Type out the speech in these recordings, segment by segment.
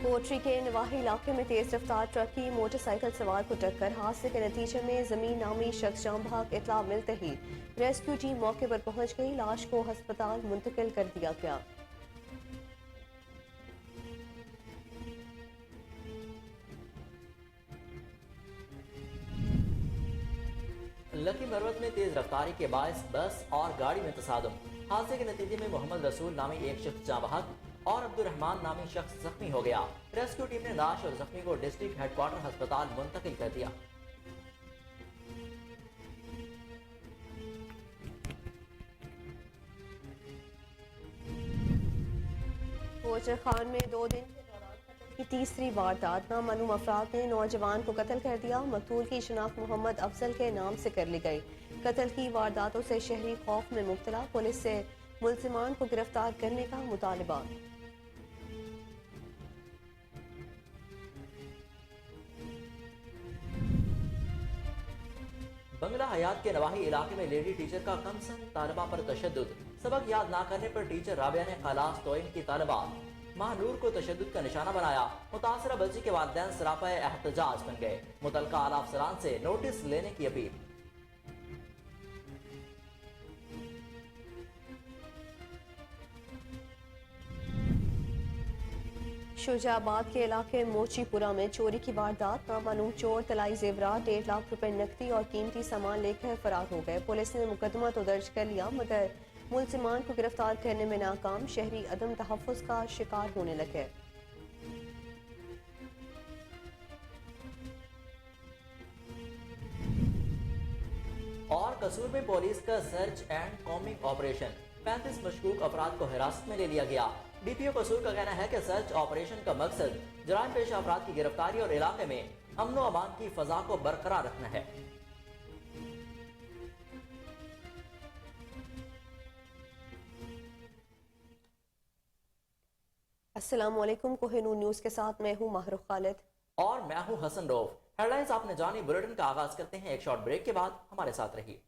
کوٹری کے نواحی علاقے میں تیز رفتار ٹرک کی موٹر سائیکل سوار کو ٹکر، حادثے کے نتیجے میں زمین نامی شخص جاں بحق، اطلاع ملتے ہی ریسکیو ٹیم موقع پر پہنچ گئی، لاش کو ہسپتال منتقل کر دیا گیا۔ لکی مروت میں تیز رفتاری کے باعث بس اور گاڑی میں تصادم، حادثے کے نتیجے میں محمد رسول نامی ایک شخص جاں بحق اور عبد الرحمان نامی شخص زخمی ہو گیا۔ ریسکیو ٹیم نے لاش اور زخمی کو ڈسٹرکٹ ہیڈ کوارٹر ہسپتال منتقل کر دیا۔ کوچر خان میں 2 دن کے دوران قتل کی تیسری واردات، نامعلوم افراد نے نوجوان کو قتل کر دیا۔ مقتول کی شناخت محمد افضل کے نام سے کر لی گئی۔ قتل کی وارداتوں سے شہری خوف میں مبتلا، پولیس سے ملزمان کو گرفتار کرنے کا مطالبہ۔ بنگلہ حیات کے نواحی علاقے میں لیڈی ٹیچر کا کم سن طالبہ پر تشدد، سبق یاد نہ کرنے پر ٹیچر رابعہ نے خلاص توئم کی طالبہ ماہنور کو تشدد کا نشانہ بنایا۔ متاثرہ بچی کے والدین سراپا احتجاج بن گئے، متعلقہ اعلیٰ افسران سے نوٹس لینے کی اپیل۔ شجاع آباد کے علاقے موچی پورہ میں چوری کی واردات، نامعلوم چور طلائی زیورات 1.5 لاکھ روپے نقدی اور قیمتی سامان لے کر فرار ہو گئے۔ پولیس نے مقدمہ تو درج کر لیا مگر ملزمان کو گرفتار کرنے میں ناکام، شہری عدم تحفظ کا شکار ہونے لگے۔ اور قصور میں پولیس کا سرچ اینڈ کومنگ آپریشن، 35 مشکوک افراد کو حراست میں لے لیا گیا۔ ڈی پی او قصور کا کہنا ہے کہ سرچ آپریشن کا مقصد جرائم پیشہ افراد کی گرفتاری اور علاقے میں امن و امان کی فضا کو برقرار رکھنا ہے۔ السلام علیکم، کوہ نور نیوز کے ساتھ میں ہوں ماہرخ خالد اور میں ہوں حسن روف۔ ہیڈ لائنز آپ نے جانی، بلیٹن کا آغاز کرتے ہیں ایک شارٹ بریک کے بعد، ہمارے ساتھ رہیے۔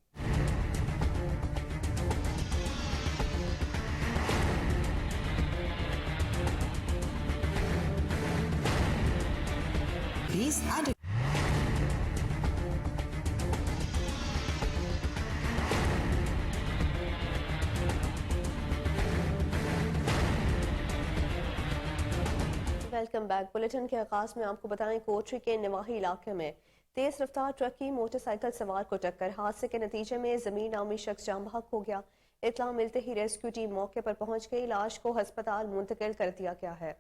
Welcome back. بلیٹن کے آغاز میں آپ کو بتائیں کوٹری کے نواحی علاقے میں تیز رفتار ٹرک کی موٹر سائیکل سوار کو ٹکر، حادثے کے نتیجے میں زمین نامی شخص جاں بحق ہو گیا۔ اطلاع ملتے ہی ریسکیو ٹیم موقع پر پہنچ گئی، لاش کو ہسپتال منتقل کر دیا گیا ہے۔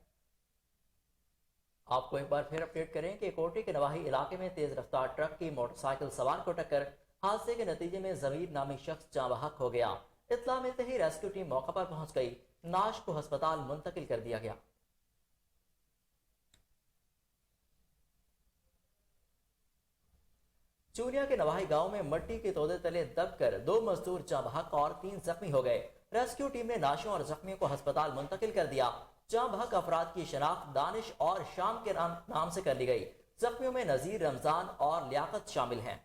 آپ کو ایک بار پھر اپڈیٹ کریں کہ کوٹری کے نواحی علاقے میں تیز رفتار ٹرک کی موٹر سائیکل سوار کو ٹکر، حادثے کے نتیجے میں ضمیر نامی شخص جاں بحق ہو گیا۔ اطلاع ملتے ہی ریسکیو ٹیم موقع پر پہنچ گئی، لاش کو ہسپتال منتقل کر دیا گیا۔ چولیا کے نواحی گاؤں میں مٹی کے تودے تلے دب کر 2 مزدور جاں بحق اور 3 زخمی ہو گئے۔ ریسکیو ٹیم نے لاشوں اور زخمیوں کو ہسپتال منتقل کر دیا۔ جاں بحق افراد کی شناخت دانش اور شام کے نام سے کر لی گئی۔ زخمیوں میں نذیر، رمضان اور لیاقت شامل ہیں۔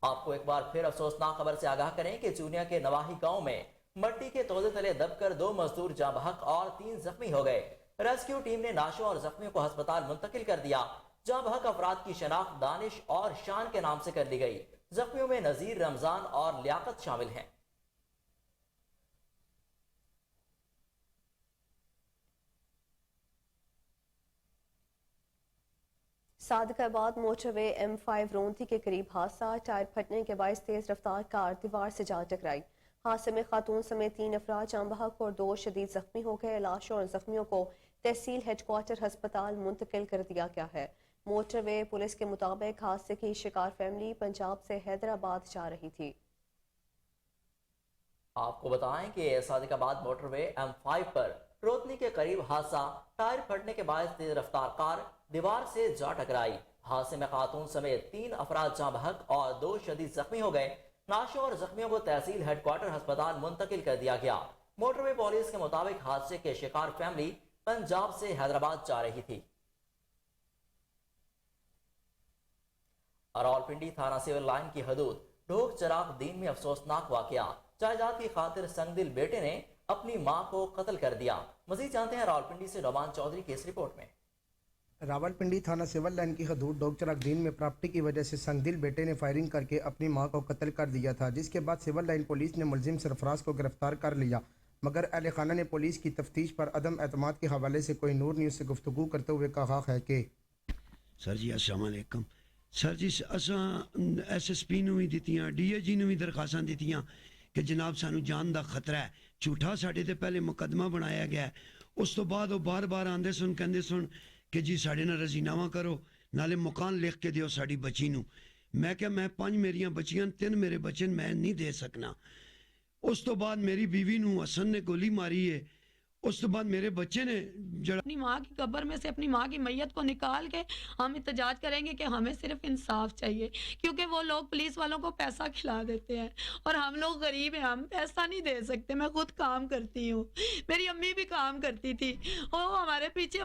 آپ کو ایک بار پھر افسوسناک خبر سے آگاہ کریں کہ چونیا کے نواحی گاؤں میں مٹی کے تودے تلے دب کر 2 مزدور جاں بحق اور 3 زخمی ہو گئے۔ ریسکیو ٹیم نے لاشوں اور زخمیوں کو ہسپتال منتقل کر دیا۔ جاں بحق افراد کی شناخت دانش اور شان کے نام سے کر لی گئی۔ زخمیوں میں نذیر، رمضان اور لیاقت شامل ہیں۔ صادق آباد موٹر وے M5 رونتی کے قریب حادثہ، ٹائر پھٹنے کے باعث تیز رفتار کار دیوار سے جا ٹکرائی۔ حادثے میں خاتون سمیت 3 افراد جاں بحق اور 2 شدید زخمی ہو گئے۔ لاشوں اور زخمیوں کو تحصیل ہیڈ کوارٹر ہسپتال منتقل کر دیا گیا ہے۔ موٹر وے پولیس کے مطابق حادثے کی شکار فیملی پنجاب سے حیدرآباد جا رہی تھی۔ آپ کو بتائیں کہ صادق آباد موٹر وے M5 پر روتنی کے قریب حادثہ، ٹائر پھٹنے کے باعث تیز رفتار کار دیوار سے جا ٹکرائی۔ حادثے میں خاتون سمیت 3 افراد جاں بحق اور 2 شدید زخمی ہو گئے۔ لاشوں اور زخمیوں کو تحصیل ہیڈ کوارٹر ہسپتال منتقل کر دیا گیا۔ موٹر وے پولیس کے مطابق حادثے کے شکار فیملی پنجاب سے حیدرآباد جا رہی تھی۔ रावलपिंडी थाना सिविल लाइन की हदूद ढोक चराग दीन में अफसोसनाक वाकया। जायदाद की खातिर संगदिल बेटे ने अपनी मां को कत्ल कर दिया। मजीद जानते हैं रावलपिंडी से नौमान चौधरी की इस रिपोर्ट में। रावलपिंडी थाना सिविल लाइन की हदूद डोगचरागदीन में प्रॉपर्टी की वजह से संगदिल बेटे ने फायरिंग करके अपनी मां को कत्ल कर दिया था, जिसके बाद सिविल लाइन पुलिस ने मुलजिम सरफराज को गिरफ्तार कर लिया, मगर अहल खाना ने पुलिस की तफ्तीश पर अदम एतमाद के हवाले से कोई नूर न्यूज़ से गुफ्तगू करते हुए कहा है कि सर जी अस्सलाम वालेकुम। सर जी असां SSP ਨੂੰ ਵੀ ਦਿੱਤੀਆਂ, DAG ਨੂੰ ਵੀ ਦਰਖਾਸਤਾਂ ਦਿੱਤੀਆਂ ਕਿ ਜਨਾਬ ਸਾਨੂੰ ਜਾਨ ਦਾ ਖਤਰਾ ਹੈ, ਝੂਠਾ ਸਾਡੇ ਤੇ ਪਹਿਲੇ ਮੁਕੱਦਮਾ ਬਣਾਇਆ ਗਿਆ। ਉਸ ਤੋਂ ਬਾਅਦ ਉਹ ਬਾਰ-ਬਾਰ ਆਂਦੇ ਸੁਣ ਕਹਿੰਦੇ ਸੁਣ ਕਿ ਜੀ ਸਾਡੇ ਨਾਲ ਰਜ਼ੀਨਾਮਾ ਕਰੋ, ਨਾਲੇ ਮਕਾਨ ਲਿਖ ਕੇ ਦਿਓ ਸਾਡੀ ਬੱਚੀ ਨੂੰ। ਮੈਂ ਕਿਹਾ ਮੈਂ 5 ਮੇਰੀਆਂ ਬੱਚੀਆਂ, 3 ਮੇਰੇ ਬੱਚੇ ਮੈਂ ਨਹੀਂ ਦੇ ਸਕਣਾ। ਉਸ ਤੋਂ ਬਾਅਦ ਮੇਰੀ बीवी ਨੂੰ हसन ने गोली मारी है। उस तो बाद मेरे बच्चे ने अपनी माँ की कब्र में से अपनी माँ की मैयत को निकाल के हम एहतजाज करेंगे कि हमें सिर्फ इंसाफ चाहिए, क्योंकि वो लोग पुलिस वालों को पैसा खिला देते हैं और हम लोग गरीब हैं, हम पैसा नहीं दे सकते। मैं खुद काम करती हूँ, मेरी अम्मी भी काम करती थी, और वो हमारे पीछे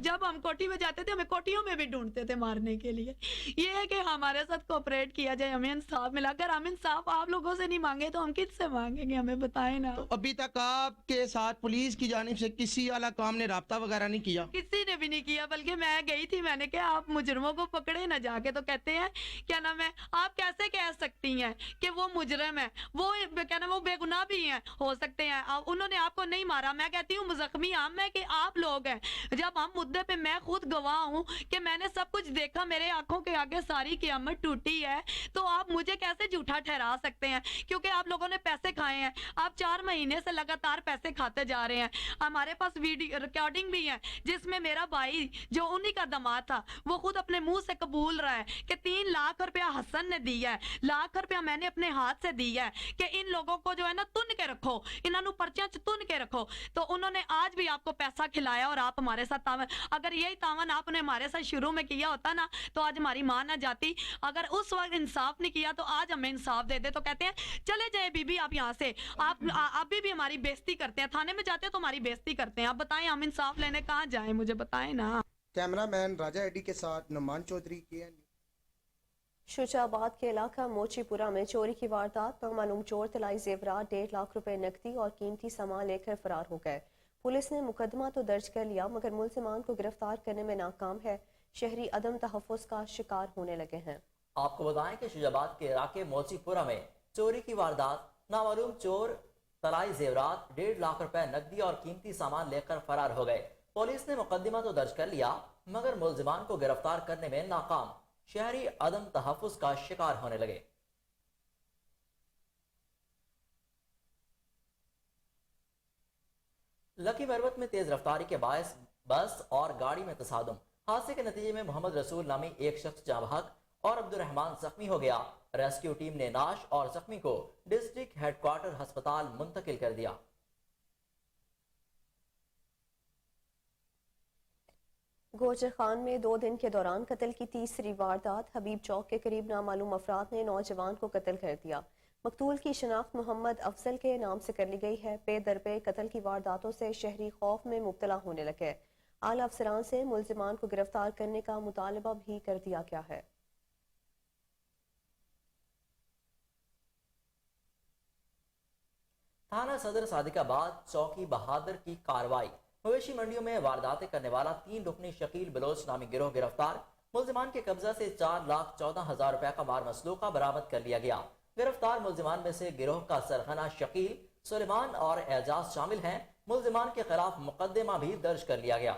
जब हम कोठी में जाते थे हमें कोठियों में भी ढूंढते थे मारने के लिए। ये है कि हमारे साथ कोऑपरेट किया जाए, हमें इंसाफ मिला। अगर हम इंसाफ आप लोगों से नहीं मांगे तो हम किससे मांगेंगे? हमें बताएं ना। तो अभी तक आपके साथ पुलिस की जानिब से किसी आला काम ने राब्ता वगैरह नहीं किया? किसी ने भी नहीं किया, बल्कि मैं गई थी, मैंने कहा आप मुजरमों को पकड़े ना जाके, तो कहते हैं क्या नाम है, आप कैसे कह सकती हैं कि वो मुजरम है, वो क्या नाम, वो बेगुनाह भी हैं, हो सकते हैं, उन्होंने आपको नहीं मारा। मैं कहती हूँ जख्मी हम है कि आप लोग हैं। जब हम मुद्दे पे, मैं खुद गवाह हूँ कि मैंने सब कुछ देखा, मेरे आंखों के आगे सारी क़यामत टूटी है, तो आप मुझे कैसे झूठा ठहरा सकते हैं? क्योंकि आप लोगों ने पैसे खाए हैं, आप 4 महीने से लगातार पैसे खाते जा रहे हैं। हमारे पास वीडियो रिकॉर्डिंग भी है जिसमें मेरा भाई जो उन्हीं का दामाद था वो खुद अपने मुंह से कबूल रहा है कि 3 लाख रुपया हसन ने दिया है, लाख रुपया मैंने अपने हाथ से दिया है कि इन लोगों को जो है ना तुन के रखो, इन्होंने पर्चियां तुन के रखो। तो उन्होंने आज भी आपको पैसा खिलाया और आप हमारे साथ तावन, अगर यही तावन आपने हमारे साथ शुरू में किया होता ना तो आज हमारी मां ना जाती। अगर उस वक्त इंसाफ नहीं किया तो आज हमें इंसाफ दे दे। तो कहते हैं चले जाए बीबी आप यहाँ से, आप अभी भी हमारी बेइज्जती करते हैं, थाने में जाते हैं तो हमारी बेइज्जती करते हैं। आप बताएं हम इंसाफ लेने कहाँ जाएं? मुझे बताएं ना। कैमरामैन राजा एडी के साथ नौमान चौधरी के। शुजाबाद के इलाका मोचीपुरा में चोरी की वारदात, नामालूम चोर तलाई जेवरात 1.5 लाख रुपए नकदी और कीमती सामान लेकर फरार हो गए। पुलिस ने मुकदमा तो दर्ज कर लिया मगर मुलजिमान को गिरफ्तार करने में नाकाम है। शहरी अदम तहफ़्फ़ुज़ का शिकार होने लगे हैं। आपको बताएं कि शुजाबाद के इलाके मोचीपुरा में चोरी की वारदात, नामालूम चोर तलाई जेवरात 1.5 लाख रुपए नकदी और कीमती सामान लेकर फरार हो गए। पुलिस ने मुकदमा तो दर्ज कर लिया मगर मुलजिमान को गिरफ्तार करने में नाकाम। शहरी अदम तहफ़्फ़ुज़ का शिकार होने लगे। लकी मरवत में तेज रफ्तारी के बायस बस और गाड़ी में तसादुम, हादसे के नतीजे में मोहम्मद रसूल नामी एक शख्स जाँ बहक और अब्दुर्रहमान जख्मी हो गया। रेस्क्यू टीम ने नाश और जख्मी को डिस्ट्रिक्ट हेडक्वार्टर अस्पताल मुंतकिल कर दिया। गोजर खान में 2 दिन के दौरान कत्ल की तीसरी वारदात, हबीब चौक के करीब नामालूम अफराद ने नौजवान को कत्ल कर दिया। मकतूल की शनाख्त मोहम्मद अफजल के नाम से कर ली गई है। पे दर पे कत्ल की वारदातों से शहरी खौफ में मुब्तला होने लगे। आला अफसरान से मुलजिमान को गिरफ्तार करने का मुतालबा भी कर दिया गया है। थाना सदर सादिकाबाद चौकी बहादुर की कार्रवाई, मवेशी मंडियों में वारदातें करने वाला 3 रुकनी शकील बलोच नामी गिरोह गिरफ्तार। मुलजिमान के कब्जा से 4,14,000 रुपए का मार मसलूका बरामद कर लिया गया। गिरफ्तार मुलजिमान में से गिरोह का सरगना शकील, सुलेमान और एजाज शामिल हैं। मुलजिमान के खिलाफ मुकदमा भी दर्ज कर लिया गया।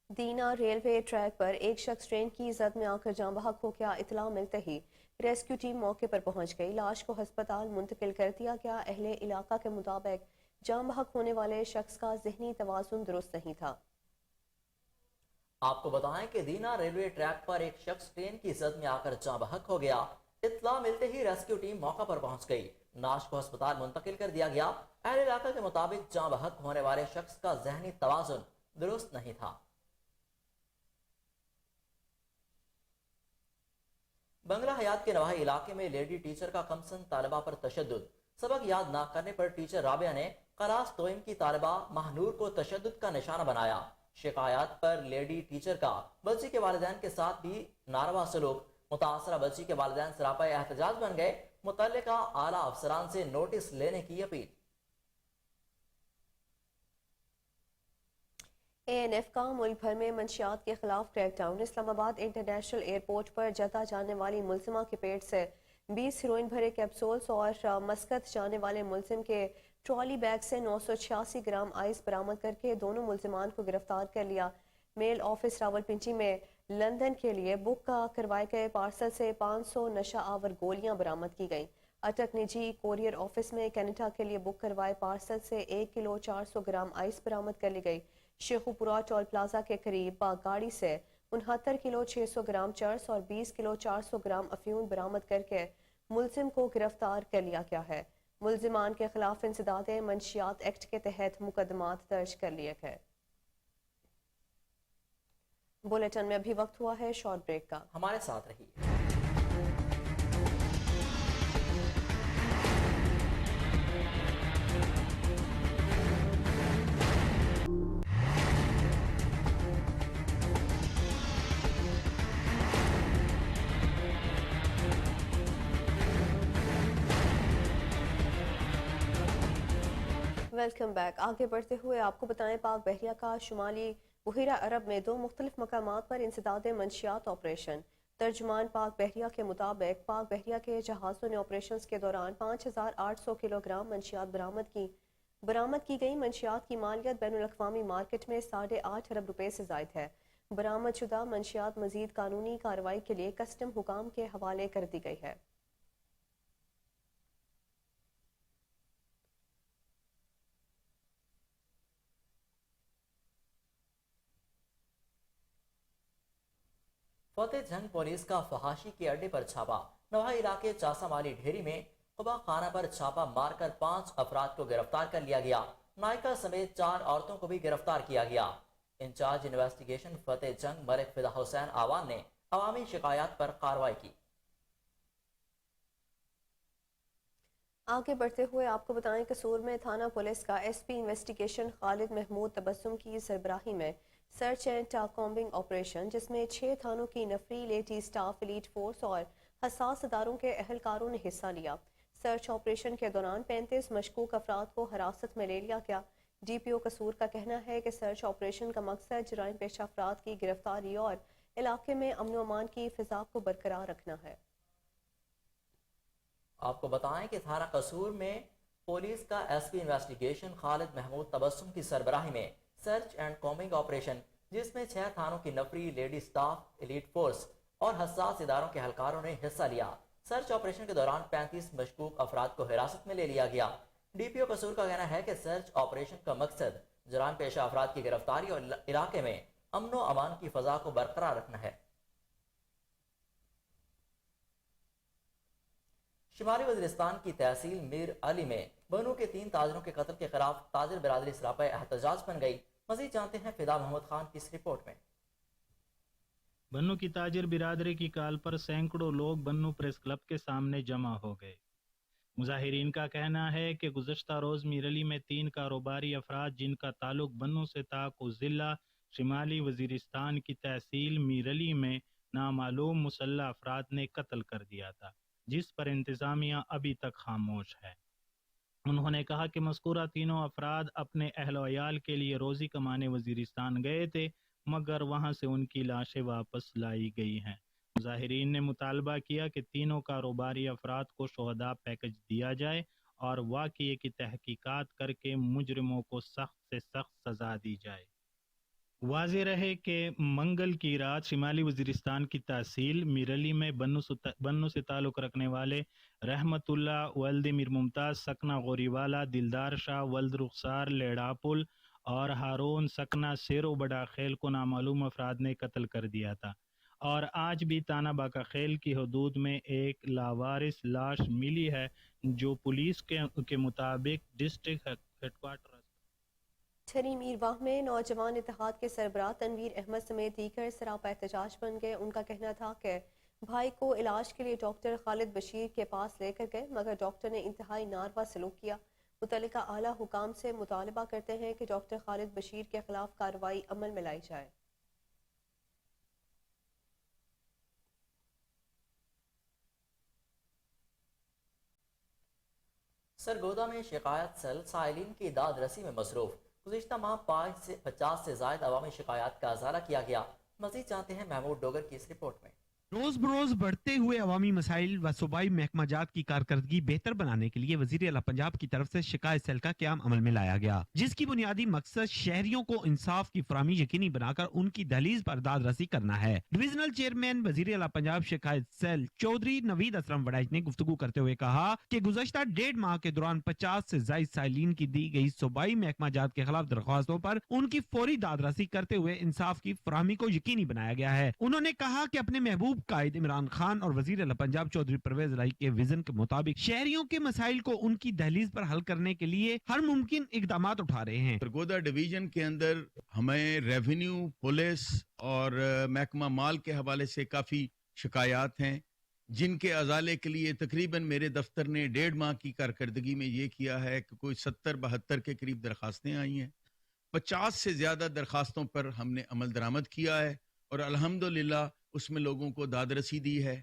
दीना रेलवे ट्रैक पर एक शख्स ट्रेन की जद में आकर जाँ बहक हो गया। इतला मिलते ही रेस्क्यू टीम मौके पर पहुंच गई। लाश को अस्पताल मुंतकिल कर दिया गया। अहले इलाका के मुताबिक जाँ बहक होने वाले शख्स का ज़हनी तवाज़ुन दुरुस्त नहीं था। आपको बताएं कि दीना रेलवे ट्रैक पर एक शख्स ट्रेन की जद में आकर जाँ बहक हो गया। इत्तला मिलते ही रेस्क्यू टीम मौका पर पहुंच गई। नाश को अस्पताल मुंतकिल कर दिया गया। अहले इलाका के मुताबिक जाँ बहक होने वाले शख्स का ज़हनी तवाज़ुन दुरुस्त नहीं था। बंगला हयात के नवाही इलाके में लेडी टीचर का कमसन तालिबा पर तशद्दुद, सबक याद ना करने पर टीचर राबिया ने کلاس دوئم کی طالبہ مہنور کو تشدد کا نشانہ بنایا. شکایات پر لیڈی ٹیچر کا بچی کے والدین کے ساتھ بھی ناروا سلوک. متاثرہ بچی کے والدین سراپا احتجاج بن گئے. متعلقہ اعلیٰ افسران سے نوٹس لینے کی اپیل. ANF کا ملک بھر میں منشیات کے خلاف کریک ڈاؤن. اسلام آباد انٹرنیشنل ایئرپورٹ پر جدہ جانے والی ملزمہ کے پیٹ سے 20 ہیروئن بھرے کیپسولز اور مسقط جانے والے ملزم کے ٹرالی بیگ سے 986 گرام آئس برآمد کر کے دونوں ملزمان کو گرفتار کر لیا. میل آفس راولپنڈی میں لندن کے لیے بک کروائے گئے پارسل سے 500 نشہ آور گولیاں برآمد کی گئیں. اٹک نجی کوریئر آفس میں کینیڈا کے لیے بک کروائے پارسل سے 1 کلو 400 گرام آئس برآمد کر لی گئی. شیخوپورہ ٹول پلازا کے قریب گاڑی سے 69 کلو 600 گرام چرس اور 20 کلو 400 گرام افیون برآمد کر کے ملزم کو گرفتار کر لیا گیا ہے. ملزمان کے خلاف انسداد منشیات ایکٹ کے تحت مقدمات درج کر لیے گئے. بلیٹن میں ابھی وقت ہوا ہے شارٹ بریک کا. ہمارے ساتھ رہیے. Welcome back. آگے بڑھتے ہوئے آپ کو بتائیں پاک بحریہ کا شمالی بحیرہ عرب میں 2 مختلف مقامات پر انسداد منشیات آپریشن. ترجمان پاک بحریہ کے مطابق پاک بحریہ کے جہازوں نے آپریشنز کے دوران 5800 کلو گرام منشیات برآمد کی گئی. منشیات کی مالیت بین الاقوامی مارکیٹ میں 8.5 ارب روپے سے زائد ہے. برآمد شدہ منشیات مزید قانونی کارروائی کے لیے کسٹم حکام کے حوالے کر دی گئی ہے. فتح جنگ پولیس کا فحاشی کے اڈے پر چھاپا. نوائی علاقے چاسا مالی ڈھیری میں قبا خانہ پر چھاپا مار کر 5 افراد کو گرفتار کر لیا گیا. نائکہ سمیت 4 عورتوں کو بھی گرفتار کیا گیا. انچارج انویسٹیگیشن فتح جنگ ملک فدا حسین آوان نے عوامی شکایات پر کارروائی کی. آگے بڑھتے ہوئے آپ کو بتائیں قصور میں تھانہ پولیس کا SP انویسٹیگیشن خالد محمود تبسم کی سربراہی میں سرچ اینڈ کامبنگ آپریشن، جس میں 6 تھانوں کی نفری لیڈی سٹاف، ایلیٹ فورس اور حساس اداروں کے اہلکاروں نے حصہ لیا. سرچ آپریشن کے دوران 35 مشکوک افراد کو حراست میں لے لیا گیا. DPO قصور کا کہنا ہے کہ سرچ آپریشن کا مقصد جرائم پیشہ افراد کی گرفتاری اور علاقے میں امن و امان کی فضا کو برقرار رکھنا ہے. آپ کو بتائیں کہ تھانہ قصور میں پولیس کا SP انویسٹیگیشن خالد محمود تبسم کی سربراہی میں سرچ اینڈ کامبنگ آپریشن، جس میں 6 تھانوں کی نفری لیڈی سٹاف، ایلیٹ فورس اور حساس اداروں کے اہلکاروں نے حصہ لیا. سرچ آپریشن کے دوران 35 مشکوک افراد کو حراست میں لے لیا گیا. DPO قصور کا کہنا ہے کہ سرچ آپریشن کا مقصد جرائم پیشہ افراد کی گرفتاری اور علاقے میں امن و امان کی فضا کو برقرار رکھنا ہے. شمالی وزیرستان کی تحصیل میر علی میں بنو کے 3 تاجروں کے قتل کے خلاف تاجر برادری سراپا احتجاج بن گئی. مزید جانتے ہیں فدا محمد خان کی اس رپورٹ میں. بنو کی تاجر برادری کی کال پر سینکڑوں لوگ بنو پریس کلب کے سامنے جمع ہو گئے. مظاہرین کا کہنا ہے کہ گزشتہ روز میرلی میں 3 کاروباری افراد جن کا تعلق بنو سے تھا کو ضلع شمالی وزیرستان کی تحصیل میرلی میں نامعلوم مسلح افراد نے قتل کر دیا تھا، جس پر انتظامیہ ابھی تک خاموش ہے. انہوں نے کہا کہ مذکورہ تینوں افراد اپنے اہل و عیال کے لیے روزی کمانے وزیرستان گئے تھے، مگر وہاں سے ان کی لاشیں واپس لائی گئی ہیں. مظاہرین نے مطالبہ کیا کہ تینوں کاروباری افراد کو شہداء پیکج دیا جائے اور واقعے کی تحقیقات کر کے مجرموں کو سخت سے سخت سزا دی جائے. واضح رہے کہ منگل کی رات شمالی وزیرستان کی تحصیل میرلی میں بنو سے تعلق رکھنے والے رحمت اللہ ولد میر ممتاز سکنہ غوری والا، دلدار شاہ ولد رخسار لیڑاپل اور ہارون سکنہ سیرو بڑا خیل کو نامعلوم افراد نے قتل کر دیا تھا. اور آج بھی تانہ باقا خیل کی حدود میں ایک لاوارث لاش ملی ہے، جو پولیس کے مطابق ڈسٹرکٹ ہیڈ کوارٹر چھری میرواہ میں نوجوان اتحاد کے سربراہ تنویر احمد سمیت دیگر سراپا احتجاج بن گئے. ان کا کہنا تھا کہ بھائی کو علاج کے لیے ڈاکٹر خالد بشیر کے پاس لے کر گئے، مگر ڈاکٹر نے انتہائی ناروا سلوک کیا. متعلقہ اعلیٰ حکام سے مطالبہ کرتے ہیں کہ ڈاکٹر خالد بشیر کے خلاف کارروائی عمل میں لائی جائے۔ سرگودا میں شکایت سیل سائلین کی داد رسی میں مصروف۔ گزشتہ ماہ 50 سے زائد عوامی شکایات کا ازالہ کیا گیا۔ مزید جانتے ہیں محمود ڈوگر کی اس رپورٹ میں۔ روز بروز بڑھتے ہوئے عوامی مسائل و صوبائی محکمہ جات کی کارکردگی بہتر بنانے کے لیے وزیر اعلیٰ پنجاب کی طرف سے شکایت سیل کا قیام عمل میں لایا گیا، جس کی بنیادی مقصد شہریوں کو انصاف کی فراہمی یقینی بنا کر ان کی دہلیز پر داد رسی کرنا ہے۔ ڈویژنل چیئرمین وزیر اعلیٰ پنجاب شکایت سیل چودھری نوید اسلم وڈائچ نے گفتگو کرتے ہوئے کہا کہ گزشتہ 1.5 ماہ کے دوران 50 سے زائد سائلین کی دی گئی صوبائی محکمہ جات کے خلاف درخواستوں پر ان کی فوری داد رسی کرتے ہوئے انصاف کی فراہمی کو یقینی بنایا گیا ہے۔ انہوں نے کہا کہ اپنے محبوب قائد عمران خان اور وزیر اعلیٰ پنجاب چودھری پرویز الہی کے ویژن کے مطابق شہریوں کے مسائل کو ان کی دہلیز پر حل کرنے کے لیے ہر ممکن اقدامات اٹھا رہے ہیں۔ سرگودا ڈویژن کے اندر ہمیں ریونیو، پولیس اور محکمہ مال کے حوالے سے کافی شکایات ہیں، جن کے ازالے کے لیے تقریباً میرے دفتر نے 1.5 ماہ کی کارکردگی میں یہ کیا ہے کہ کوئی 70-72 کے قریب درخواستیں آئی ہیں۔ 50 سے زیادہ درخواستوں پر ہم نے عمل درآمد کیا ہے اور الحمدللہ اس میں لوگوں کو داد رسی دی ہے۔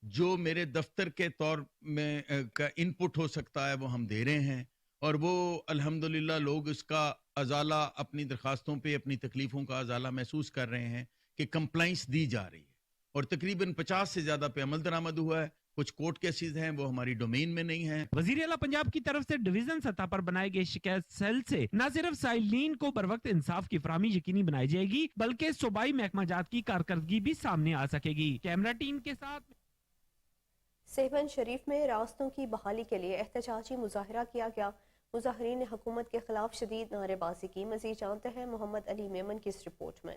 جو میرے دفتر کے طور میں کا ان پٹ ہو سکتا ہے وہ ہم دے رہے ہیں، اور وہ الحمدللہ لوگ اس کا ازالہ اپنی درخواستوں پہ اپنی تکلیفوں کا ازالہ محسوس کر رہے ہیں کہ کمپلائنس دی جا رہی ہے، اور تقریباً 50 سے زیادہ پہ عمل درآمد ہوا ہے۔ کچھ کورٹ کیسز ہیں وہ ہماری ڈومین میں نہیں ہیں۔ وزیر اعلیٰ پنجاب کی طرف سے ڈویژن سطح پر بنائے گئے شکایت سیل سے نہ صرف سائلین کو بروقت انصاف کی فراہمی یقینی بنائی جائے گی، بلکہ صوبائی محکمہ جات کی کارکردگی بھی سامنے آ سکے گی۔ کیمرہ ٹیم کے ساتھ سیون شریف میں راستوں کی بحالی کے لیے احتجاجی مظاہرہ کیا گیا۔ مظاہرین نے حکومت کے خلاف شدید نعرے بازی کی۔ مزید جانتے ہیں محمد علی میمن کی اس رپورٹ میں۔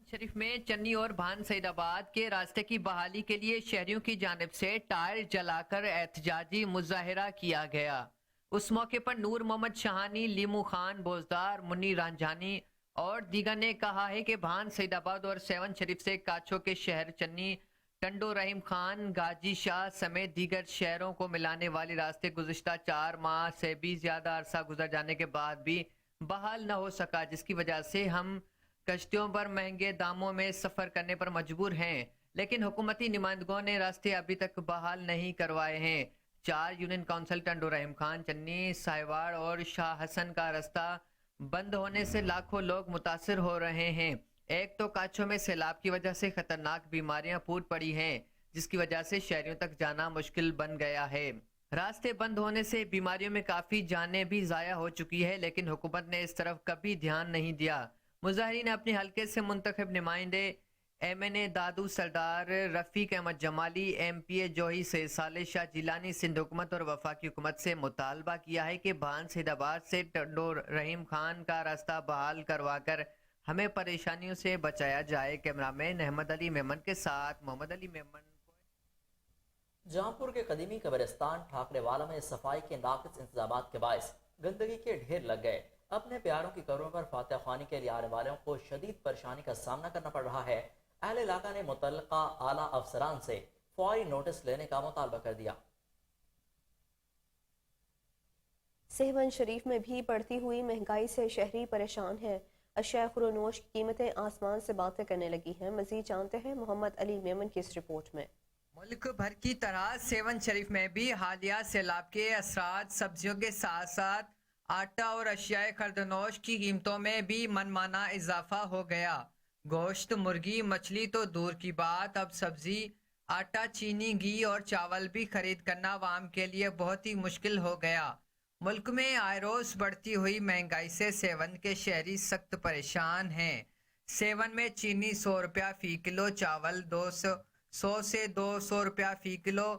شریف میں چنی اور بھان سعید آباد کے راستے کی بحالی کے لیے شہریوں کی جانب سے ٹائر جلا کر احتجاجی مظاہرہ کیا گیا۔ اس موقع پر نور محمد شہانی، لیمو خان بوزدار، منی رانجھانی اور دیگر نے کہا ہے کہ بھان سعید آباد اور سیون شریف سے کاچھو کے شہر چنی، ٹنڈو رحیم خان، گاجی شاہ سمیت دیگر شہروں کو ملانے والے راستے گزشتہ 4 ماہ سے بھی زیادہ عرصہ گزر جانے کے بعد بھی بحال نہ ہو سکا، جس کی وجہ سے ہم کشتیوں پر مہنگے داموں میں سفر کرنے پر مجبور ہیں، لیکن حکومتی نمائندگوں نے راستے ابھی تک بحال نہیں کروائے ہیں۔ 4 یونین کونسل ٹنڈو رحیم خان، چنی، سائیواڑ اور شاہ حسن کا راستہ بند ہونے سے لاکھوں لوگ متاثر ہو رہے ہیں۔ ایک تو کاچھوں میں سیلاب کی وجہ سے خطرناک بیماریاں پھوٹ پڑی ہیں، جس کی وجہ سے شہریوں تک جانا مشکل بن گیا ہے۔ راستے بند ہونے سے بیماریوں میں کافی جانیں بھی ضائع ہو چکی ہے، لیکن حکومت نے اس طرف کبھی دھیان نہیں دیا۔ مظاہرین اپنے حلقے سے منتخب نمائندے MNA دادو سردار، رفیق احمد جمالی، MPA جوہی سے صالح شاہ جیلانی، سندھ حکومت اور وفاقی حکومت سے مطالبہ کیا ہے کہ بھان سعید آباد سے ٹنڈو رحیم خان کا راستہ بحال کروا کر ہمیں پریشانیوں سے بچایا جائے۔ کیمرامین احمد علی میمن کے ساتھ محمد علی میمن۔ جہاں پور کے قدیمی قبرستان ٹھاکرے والا میں صفائی کے ناقص انتظامات کے باعث گندگی کے ڈھیر لگ گئے۔ اپنے پیاروں کی قبروں پر فاتح خوانی کے لیے آنے والوں کو شدید پریشانی کا سامنا کرنا پڑ رہا ہے۔ اہل علاقہ نے متعلقہ اعلیٰ افسران سے فوری نوٹس لینے کا مطالبہ کر دیا۔ سیون شریف میں بھی بڑھتی ہوئی مہنگائی سے شہری پریشان ہیں۔ اشیاء خورونوش کی قیمتیں آسمان سے باتیں کرنے لگی ہیں۔ مزید جانتے ہیں محمد علی میمن کی اس رپورٹ میں۔ ملک بھر کی طرح سیون شریف میں بھی حالیہ سیلاب کے اثرات سبزیوں کے ساتھ ساتھ آٹا اور اشیاء خردنوش کی قیمتوں میں بھی منمانا اضافہ ہو گیا۔ گوشت، مرغی، مچھلی تو دور کی بات، اب سبزی، آٹا، چینی، گھی اور چاول بھی خرید کرنا عوام کے لیے بہت ہی مشکل ہو گیا۔ ملک میں آئے روز بڑھتی ہوئی مہنگائی سے سیون کے شہری سخت پریشان ہیں۔ سیون میں چینی 100 روپیہ فی کلو، چاول 100 سے 200 روپیہ فی کلو،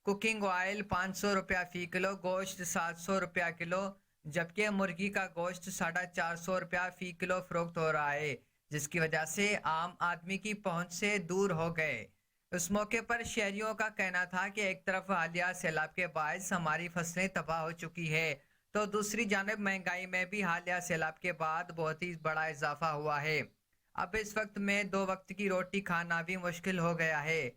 کوکنگ آئل 500 روپیہ فی کلو، گوشت 700 روپیہ کلو، جبکہ مرغی کا گوشت 450 روپیہ فی کلو فروخت ہو رہا ہے، جس کی وجہ سے عام آدمی کی پہنچ سے دور ہو گئے۔ اس موقع پر شہریوں کا کہنا تھا کہ ایک طرف حالیہ سیلاب کے باعث ہماری فصلیں تباہ ہو چکی ہے، تو دوسری جانب مہنگائی میں بھی حالیہ سیلاب کے بعد بہت ہی بڑا اضافہ ہوا ہے۔ اب اس وقت میں 2 وقت کی روٹی کھانا بھی مشکل ہو گیا ہے۔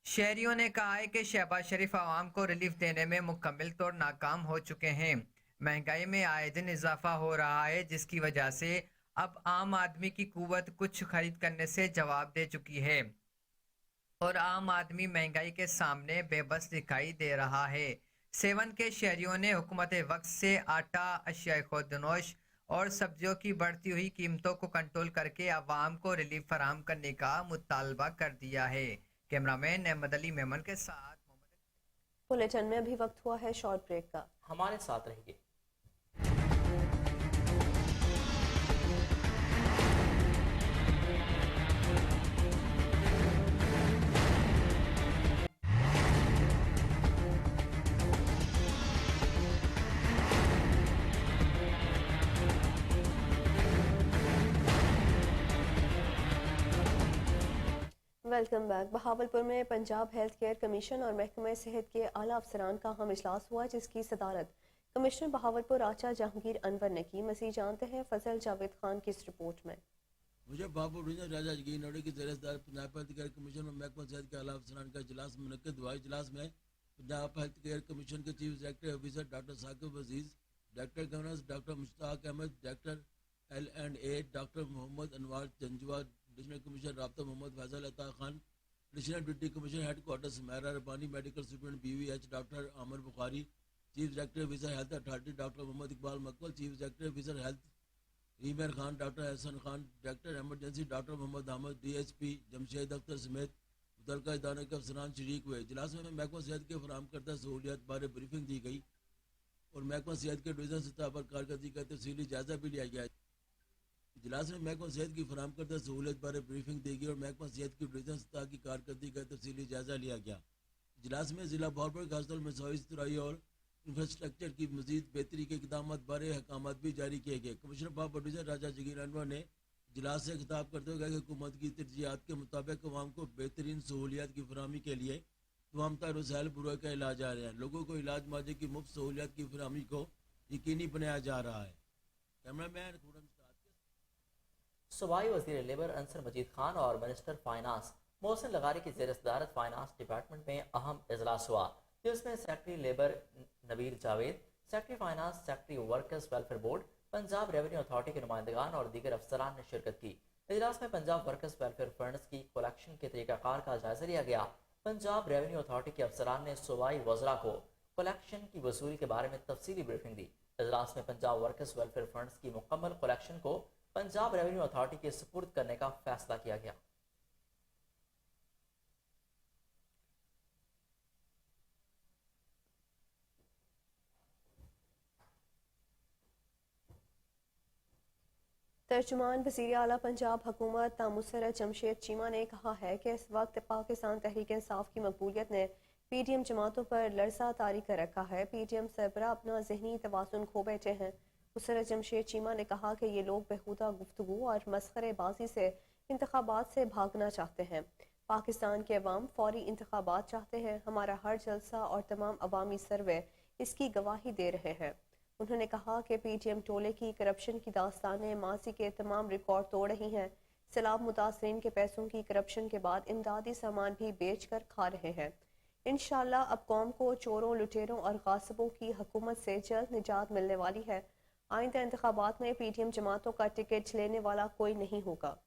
شہریوں نے کہا ہے کہ شہباز شریف عوام کو ریلیف دینے میں مکمل طور ناکام ہو چکے ہیں۔ महंगाई में आए दिन इजाफा हो रहा है, जिसकी वजह से अब आम आदमी की कुव्वत कुछ खरीद करने से जवाब दे चुकी है और आम आदमी महंगाई के सामने बेबस दिखाई दे रहा है। सेवन के शहरियों ने हुकूमत वक्त से आटा, अशिया खुर्दनोश और सब्जियों की बढ़ती हुई कीमतों को कंट्रोल करके आवाम को रिलीफ फराहम करने का मुतालबा कर दिया है। कैमरामैन अहमद अली मेमन के साथ बुलेटिन में अभी वक्त हुआ है शॉर्ट ब्रेक का। हमारे साथ रहिए। Welcome back. बहावलपुर में पंजाब हेल्थ केयर कमीशन और महकमा सेहत के आला अफसरान का हम इजलास हुआ, जिसकी सदारत कमिश्नर बहावलपुर आचा जहांगीर अनवर ने की। मज़ीद जानते हैं फजल जावेद खान की इस रिपोर्ट में। मुझे बहावलपुर रीजनल राजा जगीर नोडे की ज़ेर-ए-सदार पंजाब हेल्थ केयर कमीशन और महकमा सेहत के आला अफसरान का इजलास मुनक्किद हुआ। इजलास में पंजाब हेल्थ केयर कमीशन के chief executive officer doctor Saqib Aziz, director governance doctor Mushtaq Ahmad, director L&A doctor Mohammad Anwar Janjua, additional commissioner राब्ता Mohammad Faisal Ata Khan, additional deputy commissioner headquarter Sumera Rabbani, medical superintendent BVH doctor Amir Bukhari, chief executive officer health authority doctor Mohammad Iqbal Maqbal, chief executive officer health रीमेर Khan, doctor Ehsan Khan, director emergency doctor Mohammad Ahmad, DSP Jamshed Akhtar समेत मुतल्लिका इदारों के अफसरान शरीक हुए। इजलास में महकमा सेहत के फराहम करदा सहूलियात बारे ब्रीफिंग दी गई और महकमा सेहत के डिवीजन सतह पर कारकर्दगी का तफसीली जायजा भी लिया गया। इजलास में महकमा सेहत की फराहम करदा सहूलियत बारे ब्रीफिंग दी गई और महकमा सेहत की डिवीजन सतह की कारकर्दगी का तफसीली जायजा लिया गया। इजलास में जिला बहावलपुर के हॉस्पिटल में सवाई सुथराई और इंफ्रास्ट्रक्चर की मजीद बेहतरी के इक़दाम बारे अहकामात भी जारी किए गए। कमिश्नर बहावलपुर रीजन राजा जगीर अनवर ने इजलास से खिताब करते हुए कहा कि हुकूमत की तरजीहात के मुताबिक अवाम को बेहतरीन सहूलियात की फराहमी के लिए तमाम तर वसाइल बुरा का इलाज जा रहे हैं। लोगों को इलाज मुआवजे की मुफ्त सहूलियात की फराहमी को यकीनी बनाया जा रहा है। कैमरामैन सूबाई वज़ीर लेबर अंसर मजीद खान और मिनिस्टर फाइनेंस मोहसिन लगारी की ज़ेर सदारत फाइनेंस डिपार्टमेंट में अहम इजलास हुआ, जिसमें secretary labour Nabeer Javed, secretary finance, secretary workers welfare board, Punjab revenue authority के नुमाइंदगान और दीगर अफसरान ने शिरकत की। इजलास में पंजाब वर्कर्स वेलफेयर फंड्स की कलेक्शन के तरीक़ाकार का जायजा लिया गया। पंजाब रेवेन्यू अथॉरिटी के अफसरान ने सूबाई वज़रा को कलेक्शन की वसूली के बारे में तफसीली ब्रीफिंग दी। इजलास में पंजाब वर्कर्स वेलफेयर फंड्स की मुकम्मल कलेक्शन को पंजाब रेवेन्यू अथॉरिटी के सुपुर्द करने का फैसला किया गया। तर्जुमान वज़ीर आला पंजाब हुकूमत तामुसर जमशेद चीमा ने कहा है कि इस वक्त पाकिस्तान तहरीक इंसाफ की मकबूलियत ने PDM जमातों पर लर्जा तारी कर रखा है। PDM सरबराह अपना जहनी तवाज़ुन खो बैठे हैं। मुसर्रत जमशेद चीमा ने कहा कि ये लोग बेहुदा गुफ्तगू और मस्खरेबाजी से इंतखाबात से भागना चाहते हैं। पाकिस्तान के अवाम फौरी इंतखाबात चाहते हैं। हमारा हर जलसा और तमाम अवामी सर्वे इसकी गवाही दे रहे हैं। उन्होंने कहा कि PDM टोले की करप्शन की दास्तानें माजी के तमाम रिकॉर्ड तोड़ रही हैं। सैलाब मुतासरीन के पैसों की करप्शन के बाद इमदादी सामान भी बेच कर खा रहे हैं। इंशाअल्लाह अब कौम को चोरों, लुटेरों और गासिबों की हुकूमत से जल्द निजात मिलने वाली है। आइंदा इंतखाबात में PDM जमातों का टिकट लेने वाला कोई नहीं होगा।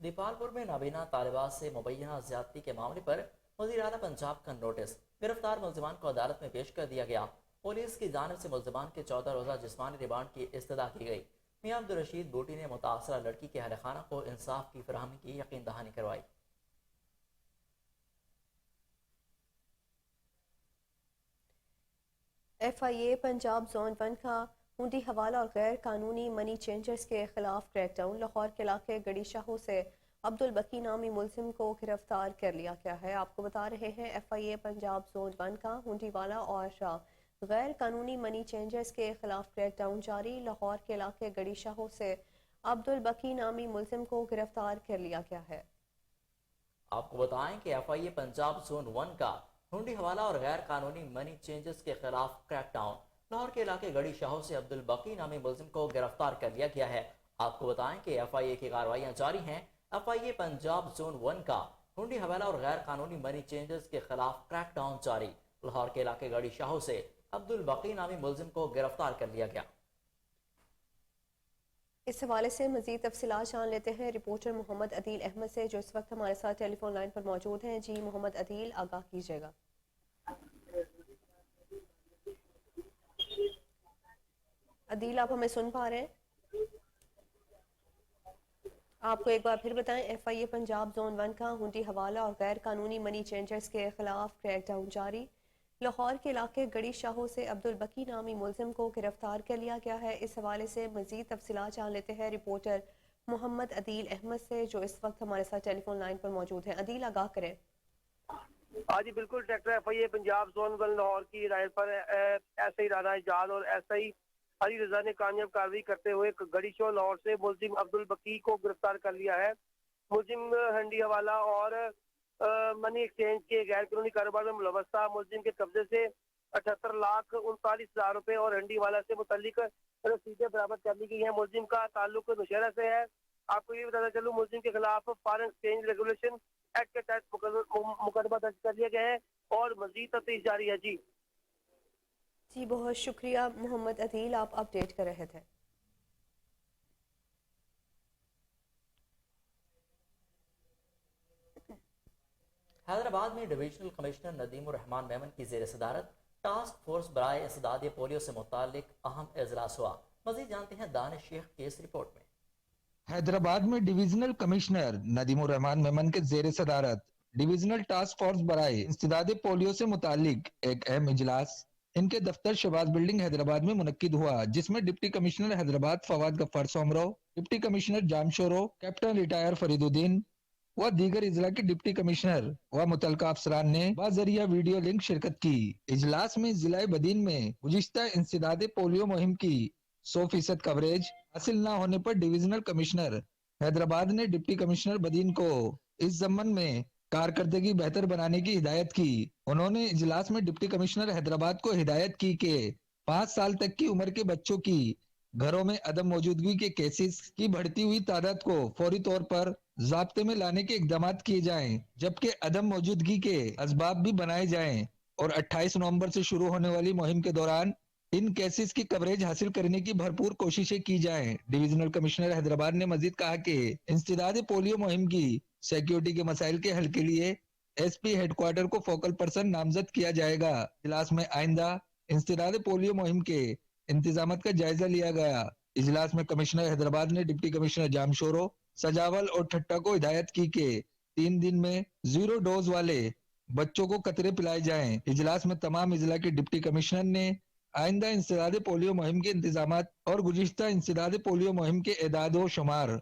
दीपालपुर में नाबीना तालिबात से मुबैना ज्यादती के मामले पर वज़ीर आला पंजाब का नोटिस गिरफ्तार मुल्ज़िमान को अदालत में पेश कर दिया गया। पुलिस की जानिब से मुल्ज़िमान के 14 रोज़ा जिस्मानी रिमांड की इस्तदा की गई। मियां अब्दुल रशीद बूटी ने मुतासरा लड़की के अहल खाना को इंसाफ की फराहमी की यकीन दहानी करवाई। FIA पंजाब जोन 1 का हुंडी हवाला और गैर कानूनी मनी चेंजर्स के खिलाफ क्रैकडाउन। लाहौर के इलाके गड़ी शाहों से अब्दुल बकी नामी मुल्जिम को गिरफ्तार कर लिया गया है। आपको बता रहे हैं FIA पंजाब जोन 1 का हुंडी वाला और गैर कानूनी मनी चेंजर्स के खिलाफ क्रैकडाउन जारी। लाहौर के इलाके गड़ी शाहों से अब्दुल बकी नामी मुल्जिम को गिरफ्तार कर लिया गया है। आपको बताएं कि FIA पंजाब जोन 1 का हुंडी हवाला और गैर कानूनी मनी चेंजर्स के खिलाफ क्रैकडाउन। लाहौर के इलाके गड़ी शाहों से अब्दुल बकी नामी मुल्जिम को गिरफ्तार कर लिया गया है। आपको बताएं कि FIA की कार्रवाइयां जारी हैं। FIA पंजाब जोन 1 का हुंडी हवाला और गैर कानूनी मनी चेंजर्स के खिलाफ क्रैक डाउन जारी। लाहौर के इलाके गढ़ी शाहों से अब्दुल बकी नामी मुलजिम को गिरफ्तार कर लिया गया। इस हवाले से मजीद तफसीलात जान लेते हैं रिपोर्टर मोहम्मद अदील अहमद से, जो इस वक्त हमारे साथ टेलीफोन लाइन पर मौजूद हैं। जी मोहम्मद अदील, आगाह कीजिएगा। अदील, आप हमें सुन पा रहे हैं? आपको एक बार फिर बताएं, FIA पंजाब जोन 1 का हुंडी हवाला और गैर कानूनी मनी चेंजर्स के खिलाफ क्रैकडाउन जारी। लाहौर के इलाके गढ़ी शाहों से अब्दुल बकी नामी मुलजिम को गिरफ्तार कर लिया गया है। इस हवाले से मजीद तफसीलात जान लेते हैं रिपोर्टर मोहम्मद अदील अहमद से, जो इस वक्त हमारे साथ टेलीफोन लाइन पर मौजूद हैं। अदील, आगाह करें। हाँ जी बिल्कुल, director FIA Punjab zone 1 Lahore की हिदायत पर SI राना इजाज और SI अली रजा ने कामयाब कार्रवाई करते हुए गढ़ी शो लाहौर से मुलजिम अब्दुल बकी को गिरफ्तार कर लिया है। मुलजिम हंडी हवाला और मनी एक्सचेंज के गैर कानूनी कारोबार में मुलव्वस था। मुलजिम के कब्जे से 78,39,000 रुपए और हंडी वाला से मुतल्लिक रसीदें बरामद कर ली गई हैं। मुलजिम का ताल्लुक नौशहरा से है। आपको ये बताना चलूं, मुलजिम के खिलाफ फॉरेन एक्सचेंज रेगुलेशन एक्ट के तहत मुकदमा दर्ज कर लिया गया है और मजीद तफ्तीश जारी है। जी बहुत शुक्रिया मोहम्मद अदील, आप अपडेट कर रहे थे। हैदराबाद में डिविजनल कमिश्नर नदीमुर रहमान मेमन की ज़ेर सदारत टास्क फोर्स बराए इसदाद पोलियो से मुतालिक अहम इजलास हुआ। मजीद जानते हैं दानिश शेख की इस रिपोर्ट में। हैदराबाद में डिविजनल कमिश्नर नदीमुर रहमान मेमन के ज़ेर सदारत डिविजनल टास्क फोर्स बराए इसदाद पोलियो से मुतालिक एक अहम इजलास इनके दफ्तर शहबाज बिल्डिंग हैदराबाद में मुनक्किद हुआ, जिसमें deputy commissioner Hyderabad Fawad Ghaffar Soomro, deputy commissioner Jamshoro, captain retire Fariduddin व दीगर इजला के डिप्टी कमिश्नर व मुतलका अफसरान ने बाजरिया वीडियो लिंक शिरकत की। इजलास में जिला बदीन में गुज़िश्ता इंसदाद पोलियो मुहिम की 100% कवरेज हासिल न होने पर डिविजनल कमिश्नर हैदराबाद ने डिप्टी कमिश्नर बदीन को इस जमन में कारकर्दगी बेहतर बनाने की हिदायत की। उन्होंने इजलास में डिप्टी कमिश्नर हैदराबाद को हिदायत की कि 5 साल तक की उम्र के बच्चों की घरों में अदम मौजूदगी के केसेस की बढ़ती हुई तादाद को फौरी तौर पर ज़ाब्ते में लाने के इकदाम किए जाएं, जबकि अदम मौजूदगी के असबाब भी बनाए जाएं और 28 नवंबर से शुरू होने वाली मुहिम के दौरान इन केसेस की कवरेज हासिल करने की भरपूर कोशिशें की जाएं। डिविजनल कमिश्नर हैदराबाद ने मजीद कहा कि इंसदाद पोलियो मुहिम की सिक्योरिटी के मसाइल के हल के लिए SP हेडक्वार्टर को फोकल पर्सन नामजद किया जाएगा। इजलास में आइंदा इंसदाद पोलियो मुहिम के इंतजामात का जायजा लिया गया। इजलास में कमिश्नर हैदराबाद ने डिप्टी कमिश्नर जामशोरो, सजावल और ठट्टा को हिदायत की कि 3 दिन में 0 डोज वाले बच्चों को कतरे पिलाए जाएं। इजलास में तमाम इजला के डिप्टी कमिश्नर ने आइंदा इंसदाद पोलियो मुहिम के इंतजामात और गुज़िश्ता इंसदाद पोलियो मुहिम के एदाद व शुमार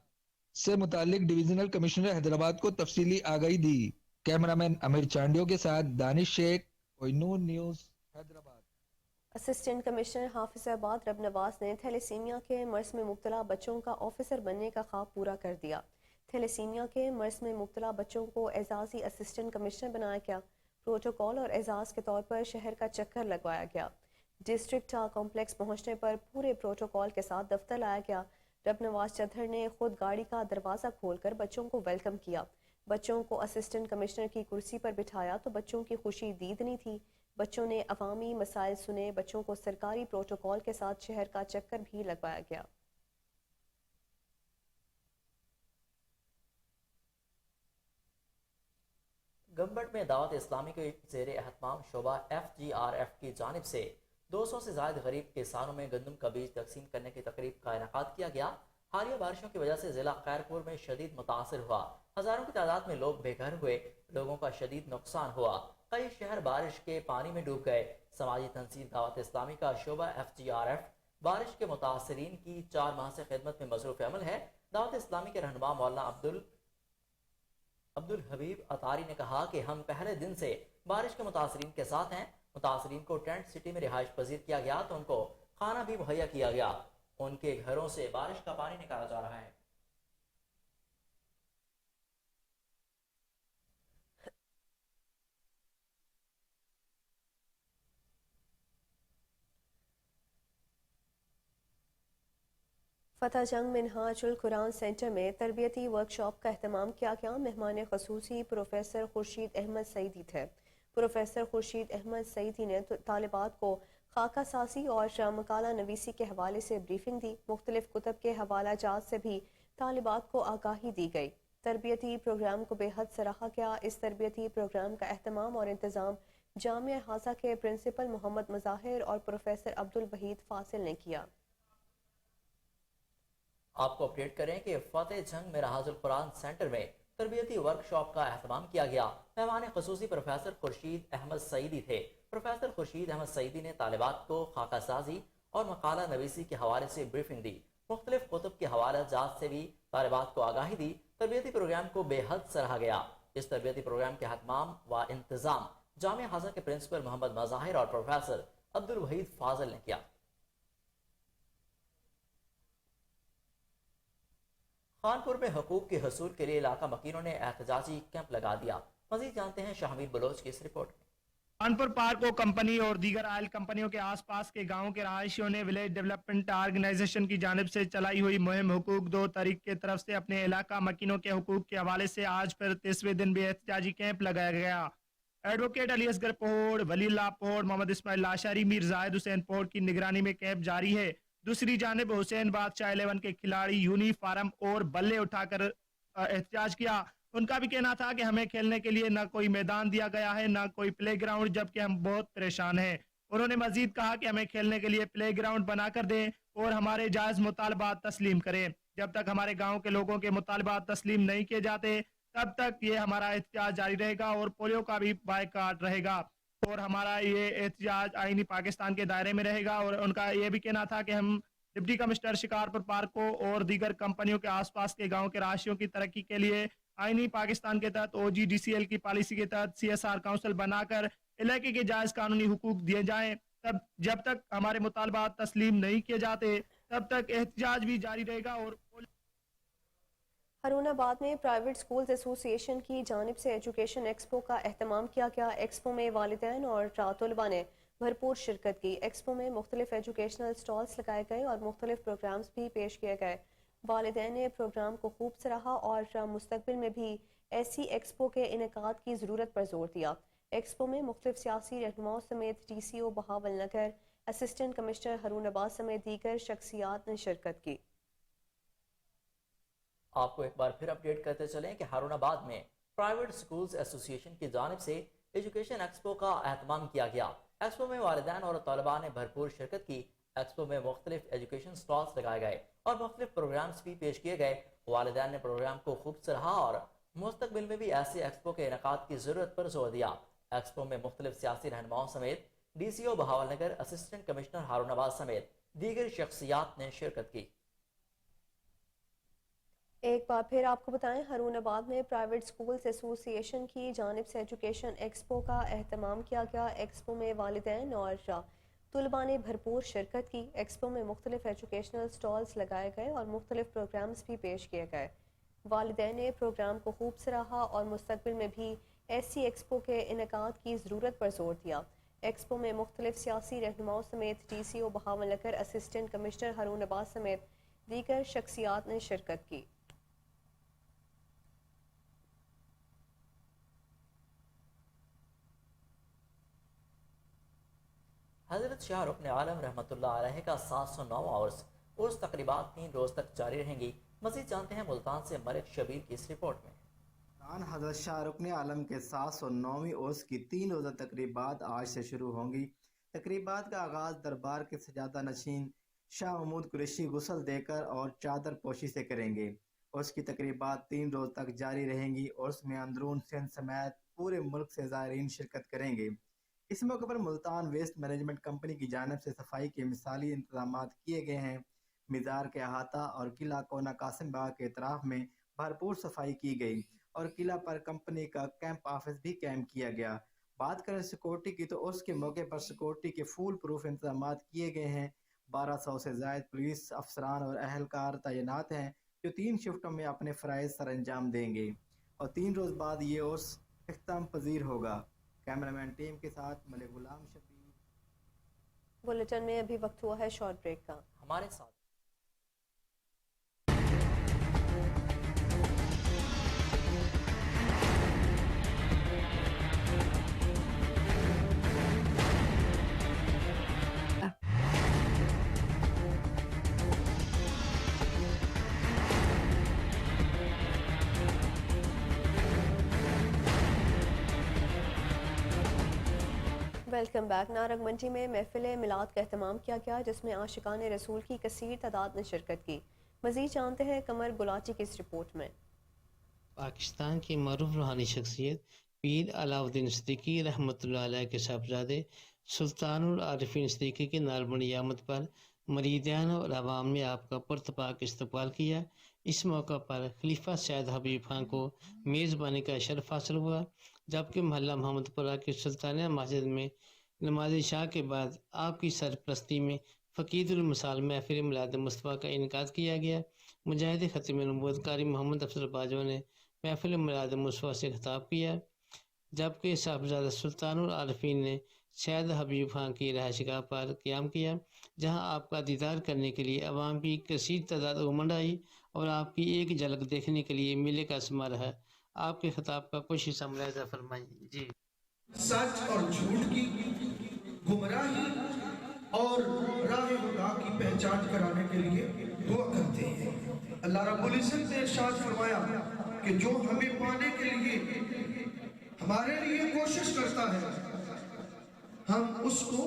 से मुतालिक डिविजनल कमिश्नर हैदराबाद को तफसीली आगाही दी। कैमरामैन अमीर चांडियो के साथ Danish Shaikh, Kohinoor news, Hyderabad. Assistant commissioner Hafizabad Rab Nawaz ने थैलेसीमिया के मर्ज में मुब्तला बच्चों का ऑफिसर बनने का ख्वाब पूरा कर दिया। थैलेसीमिया के मर्ज में मुब्तला बच्चों को एजाजी असिस्टेंट कमिश्नर बनाया गया। प्रोटोकॉल और एजाज के तौर पर शहर का चक्कर लगवाया गया। डिस्ट्रिक्ट कॉम्प्लेक्स पहुंचने पर पूरे प्रोटोकॉल के साथ दफ्तर लाया गया। रब नवाज चौधरी ने खुद गाड़ी का दरवाज़ा खोलकर बच्चों को वेलकम किया। बच्चों को असिस्टेंट कमिश्नर की कुर्सी पर बिठाया तो बच्चों की खुशी दीदनी थी। बच्चों ने अवामी मसाइल सुने। बच्चों को सरकारी प्रोटोकॉल के साथ शहर का चक्कर भी लगवाया गया। गंबट में दावत इस्लामी के ज़ेर एहतमाम शोबा FGRF की जानिब से 200 से ज़ायद गरीब किसानों में गंदम का बीज तकसीम करने की तकरीब का इनेकाद किया गया। हालिया बारिशों की वजह से जिला खैरपुर में शदीद मुतासर हुआ। हजारों की तादाद में लोग बेघर हुए। लोगों का शदीद नुकसान हुआ। कई शहर बारिश के पानी में डूब गए। समाजी तंजीम दावत इस्लामी का शोबा FGRF बारिश के मुतासरीन की 4 माह से खिदमत में मसरूफ़ अमल है। दावत इस्लामी के रहनुमा मौलाना अब्दुल हबीब अतारी ने कहा कि हम पहले दिन से बारिश के मुतासरीन के साथ हैं। मुतासरीन को टेंट सिटी में रिहाइश पजीर किया गया तो उनको खाना भी मुहैया किया गया। उनके घरों से बारिश का पानी निकाला जा रहा है। فتح جنگ منہاج القرآن سینٹر میں تربیتی ورکشاپ کا اہتمام کیا گیا. مہمان خصوصی پروفیسر خورشید احمد سعیدی تھے. پروفیسر خورشید احمد سعیدی نے طالبات کو خاکہ سازی اور مقالہ نویسی کے حوالے سے بریفنگ دی. مختلف کتب کے حوالہ جات سے بھی طالبات کو آگاہی دی گئی. تربیتی پروگرام کو بے حد سراہا گیا. اس تربیتی پروگرام کا اہتمام اور انتظام جامعہ ہازہ کے پرنسپل محمد مظاہر اور پروفیسر عبدالوحید فاضل نے کیا. آپ کو اپڈیٹ کریں کہ فتح جنگ میں محاذ القرآن سینٹر میں تربیتی ورکشاپ کا اہتمام کیا گیا. مہمان خصوصی پروفیسر خورشید احمد سعیدی تھے. پروفیسر خورشید احمد سعیدی نے طالبات کو خاکہ سازی اور مقالہ نویسی کے حوالے سے بریفنگ دی. مختلف کتب کے حوالہ جات سے بھی طالبات کو آگاہی دی. تربیتی پروگرام کو بے حد سراہا گیا. اس تربیتی پروگرام کے اہتمام و انتظام جامعہ ہازہ کے پرنسپل محمد مظاہر اور پروفیسر عبدالوحید فاضل نے کیا. خانپور میں حقوق کے حصول کے لیے علاقہ مکینوں نے احتجاجی کیمپ لگا دیا. مزید جانتے ہیں شاہمیر بلوچ کی اس رپورٹ میں. خانپور پارک کو کمپنی اور دیگر آئل کمپنیوں کے آس پاس کے گاؤں کے رہائشیوں نے ولیج ڈیولپمنٹ آرگنائزیشن کی جانب سے چلائی ہوئی مہم حقوق دو طریق کے طرف سے اپنے علاقہ مکینوں کے حقوق کے حوالے سے آج پھر 30ویں دن بھی احتجاجی کیمپ لگایا گیا. ایڈوکیٹ علی اصغر پہوڑ، ولی اللہ پہوڑ، محمد اسماعیل لاشاری، میر زاہد حسین پہوڑ کی نگرانی میں کیمپ جاری ہے. دوسری جانب حسین بادشاہ 11 کے کھلاڑی یونیفارم اور بلے اٹھا کر احتجاج کیا. ان کا بھی کہنا تھا کہ ہمیں کھیلنے کے لیے نہ کوئی میدان دیا گیا ہے، نہ کوئی پلے گراؤنڈ، جبکہ ہم بہت پریشان ہیں. انہوں نے مزید کہا کہ ہمیں کھیلنے کے لیے پلے گراؤنڈ بنا کر دیں اور ہمارے جائز مطالبات تسلیم کریں. جب تک ہمارے گاؤں کے لوگوں کے مطالبات تسلیم نہیں کیے جاتے تب تک یہ ہمارا احتجاج جاری رہے گا اور پولیو کا بھی بائیکاٹ رہے گا اور ہمارا یہ احتجاج آئینی پاکستان کے دائرے میں رہے گا. اور ان کا یہ بھی کہنا تھا کہ ہم ڈپٹی کمشنر شکارپور پارک کو اور دیگر کمپنیوں کے آس پاس کے گاؤں کے رہائشیوں کی ترقی کے لیے آئینی پاکستان کے تحت OGDCL کی پالیسی کے تحت CSR کونسل بنا کر علاقے کے جائز قانونی حقوق دیے جائیں. تب جب تک ہمارے مطالبات تسلیم نہیں کیے جاتے تب تک احتجاج بھی جاری رہے گا. اور ہارون آباد میں پرائیویٹ سکولز ایسوسی ایشن کی جانب سے ایجوکیشن ایکسپو کا اہتمام کیا گیا. ایکسپو میں والدین اور طلباء نے بھرپور شرکت کی. ایکسپو میں مختلف ایجوکیشنل سٹالز لگائے گئے اور مختلف پروگرامز بھی پیش کیے گئے. والدین نے پروگرام کو خوب سراہا اور مستقبل میں بھی ایسی ایکسپو کے انعقاد کی ضرورت پر زور دیا. ایکسپو میں مختلف سیاسی رہنماؤں سمیت DCO Bahawalnagar, assistant commissioner Haroonabad سمیت دیگر شخصیات نے شرکت کی. آپ کو ایک بار پھر اپڈیٹ کرتے چلیں کہ ہارون آباد میں پرائیویٹ سکولز ایسوسی ایشن کی جانب سے ایجوکیشن ایکسپو کا اہتمام کیا گیا. ایکسپو میں والدین اور طلباء نے بھرپور شرکت کی. ایکسپو میں مختلف ایجوکیشن سٹالز لگائے گئے اور مختلف پروگرامز بھی پیش کیے گئے. والدین نے پروگرام کو خوب سراہا اور مستقبل میں بھی ایسے ایکسپو کے انعقاد کی ضرورت پر زور دیا. ایکسپو میں مختلف سیاسی رہنماؤں سمیت DCO Bahawalnagar, assistant commissioner Haroonabad سمیت دیگر شخصیات نے شرکت کی. ایک بار پھر آپ کو بتائیں، ہارون آباد میں پرائیویٹ سکولز ایسوسی ایشن کی جانب سے ایجوکیشن ایکسپو کا اہتمام کیا گیا. ایکسپو میں والدین اور طلباء نے بھرپور شرکت کی. ایکسپو میں مختلف ایجوکیشنل سٹالز لگائے گئے اور مختلف پروگرامز بھی پیش کیے گئے. والدین نے پروگرام کو خوب سراہا اور مستقبل میں بھی ایسی ایکسپو کے انعقاد کی ضرورت پر زور دیا. ایکسپو میں مختلف سیاسی رہنماؤں سمیت DCO Bahawalnagar, assistant commissioner Haroonabad سمیت دیگر شخصیات نے شرکت کی. حضرت شاہ رکن عالم رحمۃ اللہ علیہ کا 709واں عرس تقریبات 3 روز تک جاری رہیں گی. مزید جانتے ہیں ملتان سے ملک شبیر کی اس رپورٹ میں. حضرت شاہ رکن عالم کے 709ویں عرس کی 3 روزہ تقریبات آج سے شروع ہوں گی. تقریبات کا آغاز دربار کے سجادہ نشین شاہ محمود قریشی غسل دے کر اور چادر پوشی سے کریں گے. عرس کی تقریبات 3 روز تک جاری رہیں گی. عرس میں اندرون سندھ سمیت پورے ملک سے زائرین شرکت کریں گے. اس موقع پر ملتان ویسٹ مینجمنٹ کمپنی کی جانب سے صفائی کے مثالی انتظامات کیے گئے ہیں. مزار کے احاطہ اور قلعہ کونا قاسم باغ کے اطراف میں بھرپور صفائی کی گئی اور قلعہ پر کمپنی کا کیمپ آفس بھی قائم کیا گیا. بات کریں سیکورٹی کی تو اس کے موقع پر سیکورٹی کے فول پروف انتظامات کیے گئے ہیں. 1200 سے زائد پولیس افسران اور اہلکار تعینات ہیں جو 3 شفٹوں میں اپنے فرائض سر انجام دیں گے اور 3 روز بعد یہ عرس اختتام پذیر ہوگا. کیمرامین ٹیم کے ساتھ ملک غلام شبیر. بلیٹن میں ابھی وقت ہوا ہے شارٹ بریک کا. ہمارے ساتھ वेलकम बैक। नारंग मंडी में महफिल मिलाद का एहतमाम किया गया, जिसमें आशिकान रसूल की कसीर तादाद ने शिरकत की। मजीद जानते हैं कमर गुलाटी की इस रिपोर्ट में। पाकिस्तान की मरूफ रूहानी शख्सियत पीर अलाउद्दीन सिद्दीकी रहमतुल्लाह अलैह के साहबजादे सुल्तानुल आरिफीन सिद्दीकी की नारबंदी आमद पर मरीदान और आवाम ने आपका पुरतपाक इस्तकबाल किया। इस मौका पर खलीफा सैयद हबीब खान को मेज़बानी का शर्फ हासिल हुआ, जबकि मोहल्ला मोहम्मदपुरा की सुल्तानिया मस्जिद में नमाज इशा के बाद आपकी सरपरस्ती में फ़कीरुल मिसाल महफिल मिलाद मुस्तफ़ा का इनकाद किया गया। मुजाहिद ख़त्म नबूवत कारी मोहम्मद अफजल बाजवा ने महफिल मिलाद मुस्तफ़ा से खिताब किया, जबकि साहबजादा सुल्तानुल आरिफीन ने सैयद हबीब खान की रहायशगाह पर क़याम किया, जहां आपका दीदार करने के लिए अवाम की कसीर तादाद उमड़ आई और आपकी एक झलक देखने के लिए मेले का समारोह है। आपके खिताब का कुछ हिस्सा मुलाहिज़ा फरमाइए। जी, सच और झूठ की, गुमराही और राह खुदा की पहचान कराने के लिए दुआ करते हैं। अल्लाह रब्बुल इज्जत ने इरशाद फरमाया कि जो हमें पाने के लिए हमारे लिए कोशिश करता है, हम उसको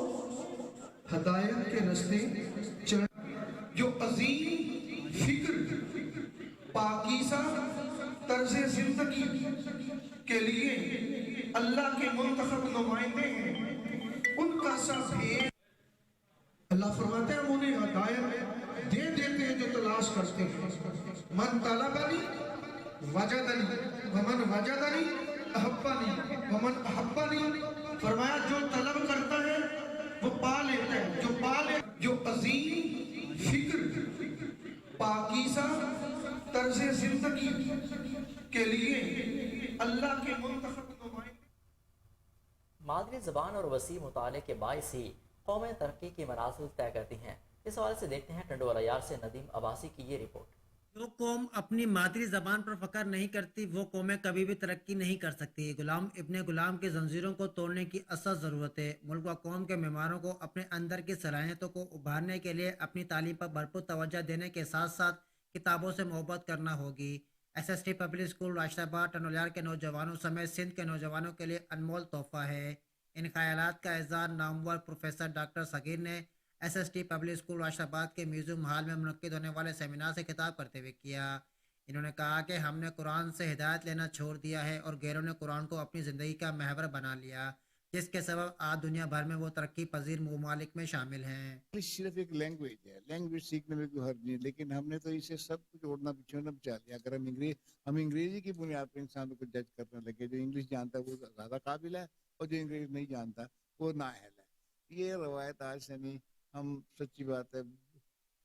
हदायत के रास्ते चल, जो अजीम फिक्र पाकीज़ा तर्ज़ जिंदगी के लिए अल्लाह के मुंतखब नुमाइंदे हैं, उनका सब है। अल्लाह फरमाते हैं हम उन्हें हदायत दे देते हैं जो तलाश करते हैं। मन तलबनी वजदनी वमन वजदनी अहब्बनी वमन अहब्बनी, फरमाया जो तलब करता है वो पा लेता है, जो पा ले, जो अजीम फिक्र पाकीज़ा तर्ज़ जिंदगी के लिए अल्लाह के मुंतखब नुमाइंदे। मादरी ज़बान और वसी मुताले के बायस ही कौमें तरक्की की मनाज़िल तय करती हैं। इस हवाले से देखते हैं टंडोला यार से नदीम अब्बासी की ये रिपोर्ट। जो कौम अपनी मादरी ज़बान पर फ़ख्र नहीं करती, वो कौमें कभी भी तरक्की नहीं कर सकती। गुलाम इब्ने गुलाम की जंजीरों को तोड़ने की असल ज़रूरत है। मुल्क व कौम के मेहमानों को अपने अंदर की सलाहियतों को उभारने के लिए अपनी तालीम पर भरपूर तवज्जो देने के साथ साथ किताबों से मोहब्बत करना होगी। SST पब्लिक स्कूल राशिदाबाद टंडोलियार के नौजवानों समेत सिंध के नौजवानों के लिए अनमोल तोहफा है। इन ख्यालात का इज़हार नामवर प्रोफेसर डॉक्टर सगीर ने SST पब्लिक स्कूल राशिदाबाद के म्यूजियम हाल में मुनक्किद होने वाले सेमिनार से खिताब करते हुए किया। इन्होंने कहा कि हमने कुरान से हिदायत लेना छोड़ दिया है और गैरों ने कुरान को अपनी ज़िंदगी का महवर बना लिया, जिसके सबब आज दुनिया भर में वो तरक्की पजीर ममालिक में शामिल हैं। इंग्लिश सिर्फ एक लैंग्वेज है, लैंग्वेज सीखने में कोई हर्ज नहीं, लेकिन हमने तो इसे सब कुछ ओढ़ना पिछोड़ना बचा लिया। अगर हम अंग्रेजी की बुनियाद पर इंसानों को जज करने लगे, जो इंग्लिश जानता है वो ज़्यादा काबिल है और जो इंग्लिश नहीं जानता वो नाअहल है। ये रवायत आज से नहीं, हम सच्ची बात है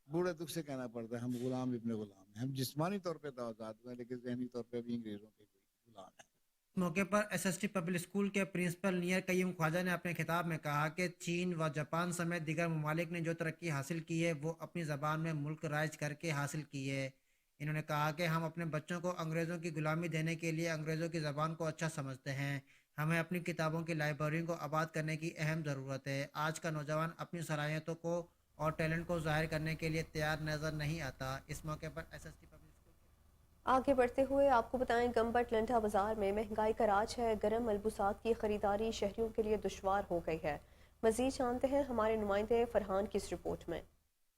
बूढ़े दुख से कहना पड़ता है, हम गुलाम इब्ने गुलाम हैं। हम जिस्मानी तौर पे तो आज़ाद हुए, लेकिन ज़हनी तौर पे भी अंग्रेज़ों के गुलाम हैं। मौके पर SST पब्लिक स्कूल के प्रिंसिपल नियर कय्यूम ख्वाजा ने अपने खिताब में कहा कि चीन व जापान समेत दीगर ममालिक ने जो तरक्की हासिल की है वो अपनी ज़बान में मुल्क राज करके हासिल की है। इन्होंने कहा कि हम अपने बच्चों को अंग्रेज़ों की गुलामी देने के लिए अंग्रेज़ों की ज़बान को अच्छा समझते हैं। हमें अपनी किताबों की लाइब्रेरी को आबाद करने की अहम ज़रूरत है। आज का नौजवान अपनी सलाहियतों को और टैलेंट को ज़ाहिर करने के लिए तैयार नज़र नहीं आता। इस मौके पर SST पब्लिक आगे बढ़ते हुए आपको बताएं, गंबट लंडा बाजार में महंगाई का राज है। गर्म मलबूसात की खरीदारी शहरियों के लिए दुश्वार हो गई है। मजीद जानते हैं हमारे नुमाइंदे फरहान की इस रिपोर्ट में।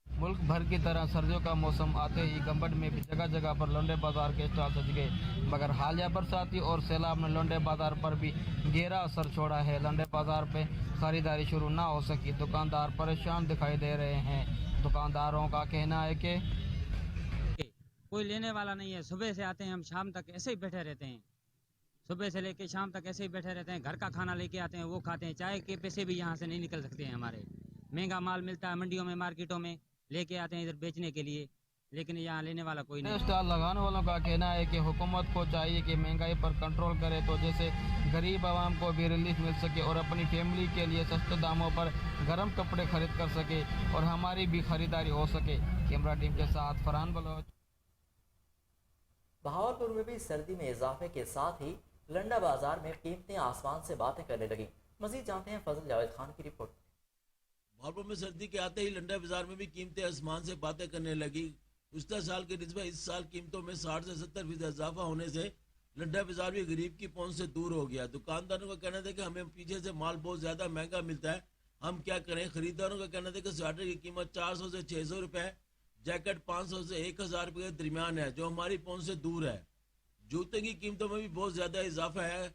मुल्क भर की तरह सर्दियों का मौसम आते ही गंबट में भी जगह जगह पर लंडे बाजार के स्टॉल सज गए, मगर हालिया बरसाती और सैलाब ने लंडे बाजार पर भी गहरा असर छोड़ा है। लंडे बाजार पे खरीदारी शुरू ना हो सकी, दुकानदार परेशान दिखाई दे रहे हैं। दुकानदारों का कहना है कि कोई लेने वाला नहीं है। सुबह से आते हैं हम, शाम तक ऐसे ही बैठे रहते हैं। सुबह से लेके शाम तक ऐसे ही बैठे रहते हैं। घर का खाना लेके आते हैं, वो खाते हैं। चाय के पैसे भी यहाँ से नहीं निकल सकते हैं हमारे। महंगा माल मिलता है मंडियों में, मार्केटों में लेके आते हैं इधर बेचने के लिए, लेकिन यहाँ लेने वाला कोई नहीं। स्टॉल लगाने वालों का कहना है कि हुकूमत को चाहिए कि महंगाई पर कंट्रोल करे, तो जैसे गरीब आवाम को भी रिलीफ मिल सके और अपनी फैमिली के लिए सस्ते दामों पर गर्म कपड़े खरीद कर सके और हमारी भी खरीदारी हो सके। कैमरा टीम के साथ फरहान बलोच। बहावलपुर में भी सर्दी में इजाफे के साथ ही लंडा बाजार में कीमतें आसमान से बातें करने लगी। मजीद जानते हैं फजल जावेद खान की रिपोर्ट। बहावलपुर में सर्दी के आते ही लंडा बाजार में भी कीमतें आसमान से बातें करने लगी। गुज़श्ता साल की निस्बत इस साल कीमतों में 60 से 70% इजाफा होने से लंडा बाजार भी गरीब की पहुंच से दूर हो गया। दुकानदारों का कहना था कि हमें पीछे से माल बहुत ज़्यादा महंगा मिलता है, हम क्या करें। खरीदारों का कहना था कि स्वेटर की कीमत 400 से 600 रुपए, जैकेट 500 से 1000 रुपये के दरमियान है, जो हमारी पहुंच से दूर है। जूते की कीमतों में भी बहुत ज़्यादा इजाफा है।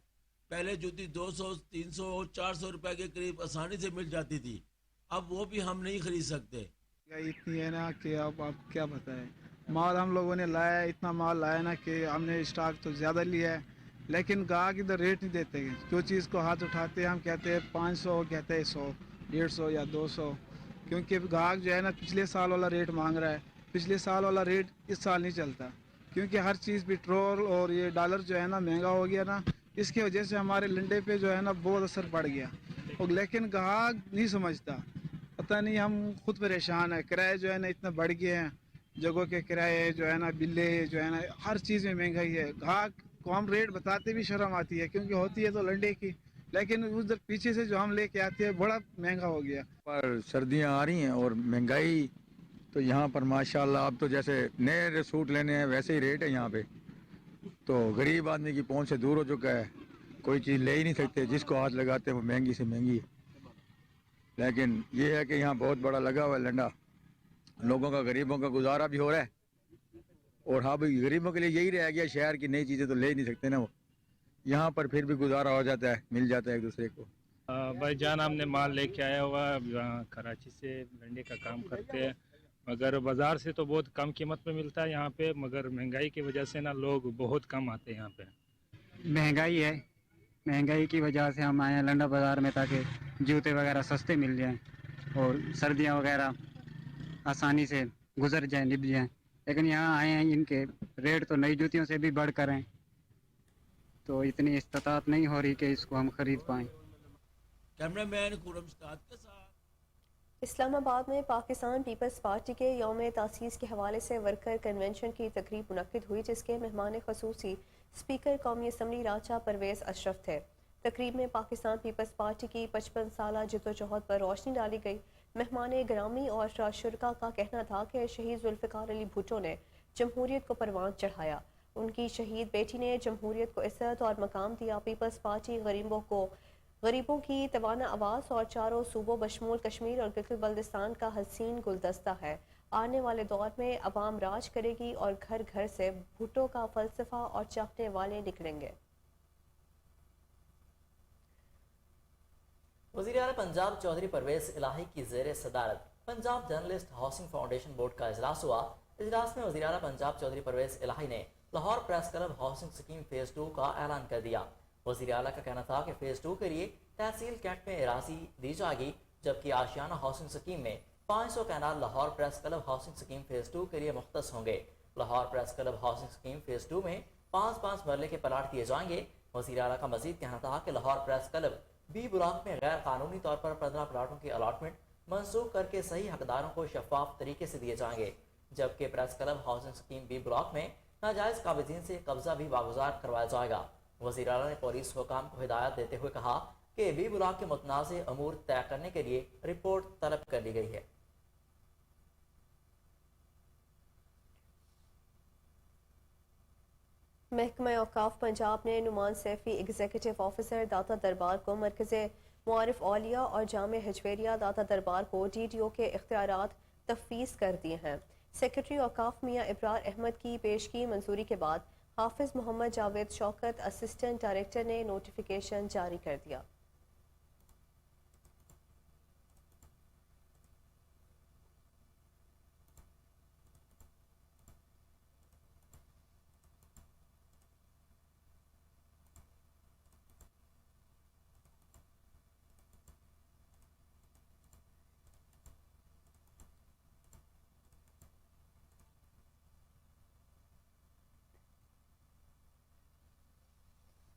पहले जूती 200, 300 और 400 रुपए के करीब आसानी से मिल जाती थी, अब वो भी हम नहीं खरीद सकते। इतनी है ना कि अब आप क्या बताएं। माल हम लोगों ने लाया, इतना माल लाया ना कि हमने स्टॉक तो ज़्यादा लिया है, लेकिन गाहक इधर रेट नहीं देते। जो चीज़ को हाथ उठाते हैं हम कहते हैं 500, कहते हैं 100, 150 या 200, क्योंकि गाहक जो है ना पिछले साल वाला रेट मांग रहा है। पिछले साल वाला रेट इस साल नहीं चलता, क्योंकि हर चीज़ पेट्रोल और ये डॉलर जो है ना महंगा हो गया ना, इसकी वजह से हमारे लंडे पे जो है ना बहुत असर पड़ गया। और लेकिन गाहक नहीं समझता, पता नहीं, हम खुद परेशान है। किराए जो है ना इतना बढ़ गए हैं, जगहों के किराए जो है ना, बिल्ले जो है ना, हर चीज़ में महंगाई है। गाहक को हम रेट बताते भी शर्म आती है, क्योंकि होती है तो लंडे की, लेकिन उधर पीछे से जो हम लेके आते हैं बड़ा महंगा हो गया। पर सर्दियां आ रही हैं और महंगाई तो यहाँ पर माशाल्लाह, अब तो जैसे नए सूट लेने हैं वैसे ही रेट है यहाँ पे। तो गरीब आदमी की पहुँच से दूर हो चुका है, कोई चीज़ ले ही नहीं सकते, जिसको हाथ लगाते हैं वो महंगी से महंगी है। लेकिन ये है कि यहाँ बहुत बड़ा लगा हुआ है लंडा, लोगों का, गरीबों का गुजारा भी हो रहा है। और हाँ भाई, गरीबों के लिए यही रह गया, शहर की नई चीज़ें तो ले ही नहीं सकते ना वो, यहाँ पर फिर भी गुजारा हो जाता है, मिल जाता है एक दूसरे को। भाईजान हमने माल लेके आया हुआ, कराची से लंडे का काम करते हैं, मगर बाज़ार से तो बहुत कम कीमत में मिलता है यहाँ पे, मगर महंगाई की वजह से ना लोग बहुत कम आते हैं यहाँ पे। महंगाई है, महंगाई की वजह से हम आए हैं लंडा बाज़ार में, ताकि जूते वगैरह सस्ते मिल जाएं और सर्दियाँ वगैरह आसानी से गुजर जाएं, निभ जाएं। लेकिन यहाँ आए हैं, इनके रेट तो नई जूतियों से भी बढ़कर हैं, तो इतनी इस्तात नहीं हो रही कि इसको हम खरीद पाएँ। कैमरामैन खुरम स्टाद के साथ। इस्लामाबाद में पाकिस्तान पीपल्स पार्टी के यौम तासीस के हवाले से वर्कर कन्वेंशन की तकरीब मुनक्किद हुई, जिसके मेहमान खसूसी स्पीकर कौमी असम्बली राजा परवेज़ अशरफ थे। तकरीब में पाकिस्तान पीपल्स पार्टी की 55 साला जद्दोजहद पर रोशनी डाली गई। मेहमान ग्रामी और शुरका का कहना था कि शहीद जुल्फ़िकार अली भुट्टो ने जमहूरियत को परवान चढ़ाया। उनकी शहीद बेटी ने जमहूरियत को इज़्ज़त और मकाम दिया। पीपल्स पार्टी गरीबों की तवाना आवाज़ और चारों सूबों बशमूल कश्मीर और गिलगित बल्तिस्तान का हसीन गुलदस्ता है। आने वाले दौर में अवाम राज करेगी और घर घर से भुट्टो का फलसफा और चाहने वाले निकलेंगे। वज़ीर आला पंजाब चौधरी परवेज़ इलाही की ज़ेर सदारत Punjab journalist housing foundation board का इजलास हुआ। इजलास में वज़ीर आला पंजाब चौधरी परवेज़ इलाही ने Lahore press club housing scheme phase 2 का ऐलान कर दिया। वज़ीर आला का कहना था कि फेज़ 2 के लिए तहसील कैंट में राजी दी जाएगी, जबकि आशियाना हाउसिंग स्कीम में 500 canal Lahore press club housing scheme phase 2 के लिए मुख्तस होंगे। Lahore press club housing scheme phase 2 में 5-5 मरले के प्लाट दिए जाएंगे। वज़ीर आला का मजीद कहना था कि Lahore press club B block में गैर कानूनी तौर पर 15 प्लाटों की अलॉटमेंट मंसूख करके सही हकदारों को शफाफ तरीके से दिए जाएंगे, जबकि press club housing scheme B block में नाजायज़ काबिज़ीन से कब्जा भी वागुजार करवाया जाएगा। वज़ीर आला ने पुलिस हुकाम को हिदायत देते हुए कहा कि बी ब्लॉक के मुतनाज़ अमूर तय करने के लिए रिपोर्ट तलब कर ली गई है। महकमा औकाफ पंजाब ने नुमान सैफी एग्जीक्यूटिव ऑफिसर दाता दरबार को मरकज़े मुआरिफ औलिया और जामे हजवेरिया दाता दरबार को DDO के इख्तियारात तफवीज़ कर दिए हैं। सेक्रेटरी औकाफ मियाँ इब्रार अहमद की पेशगी मंजूरी के बाद हाफिज मोहम्मद जावेद शौकत असिस्टेंट डायरेक्टर ने नोटिफिकेशन जारी कर दिया।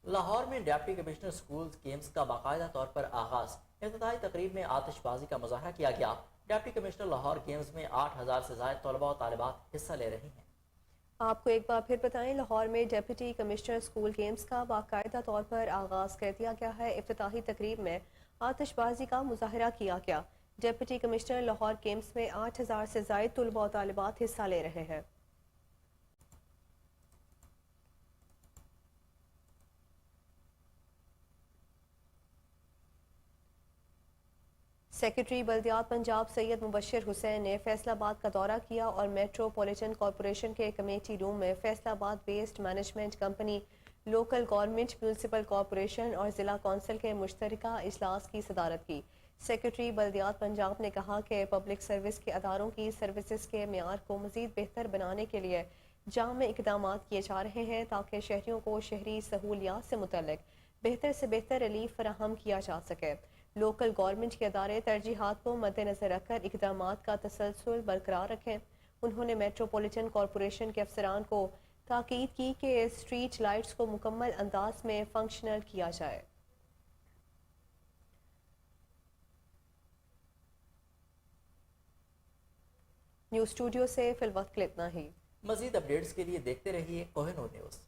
लाहौर में डिप्टी कमिश्नर स्कूल गेम्स का बाकायदा तौर पर आगाज। इफ्तिताही तकरीब में आतिशबाजी का मुजाहरा किया गया। डिप्टी कमिश्नर लाहौर गेम्स में 8000 से ज़ायद तलबा और तालिबात हिस्सा ले रही हैं। आपको एक बार फिर बताएं, लाहौर में डिप्टी कमिश्नर स्कूल गेम्स का बाकायदा तौर पर आगाज कर दिया गया है। इफ्तिताही तकरीब में आतिशबाजी का मुजाहरा किया गया। डिप्टी कमिश्नर लाहौर गेम्स में 8000 से ज़ायद तलबा और तालिबात हिस्सा ले रहे हैं। सेक्रेटरी बल्दियात पंजाब सैयद मुबशर हुसैन ने फैसलाबाद का दौरा किया और मेट्रोपॉलिटन कॉरपोरेशन के कमेटी रूम में Faisalabad waste management company, local government, municipal corporation और ज़िला कौंसिल के मुश्तरका इजलास की सदारत की। सेक्रेटरी बल्दियात पंजाब ने कहा कि पब्लिक सर्विस के अदारों की सर्विसेज के मेयार को मज़ीद बेहतर बनाने के लिए जाम इक़दाम किए जा रहे हैं ताकि शहरियों को शहरी सहूलियात से मुतल्लिक बेहतर से बेहतर रिलीफ फराहम किया जा सके। लोकल गवर्नमेंट के अदारे तरजीहात को मद्देनजर रखकर इक़दामात का तसलसल बरकरार रखें। उन्होंने मेट्रोपॉलिटन कॉरपोरेशन के अफसरान को ताकीद की कि स्ट्रीट लाइट्स को मुकम्मल अंदाज में फंक्शनल किया जाए। न्यूज़ स्टूडियो से फिलवक्त के लिए इतना ही। मज़ीद अपडेट्स के लिए देखते रहिए कोहिनूर न्यूज़।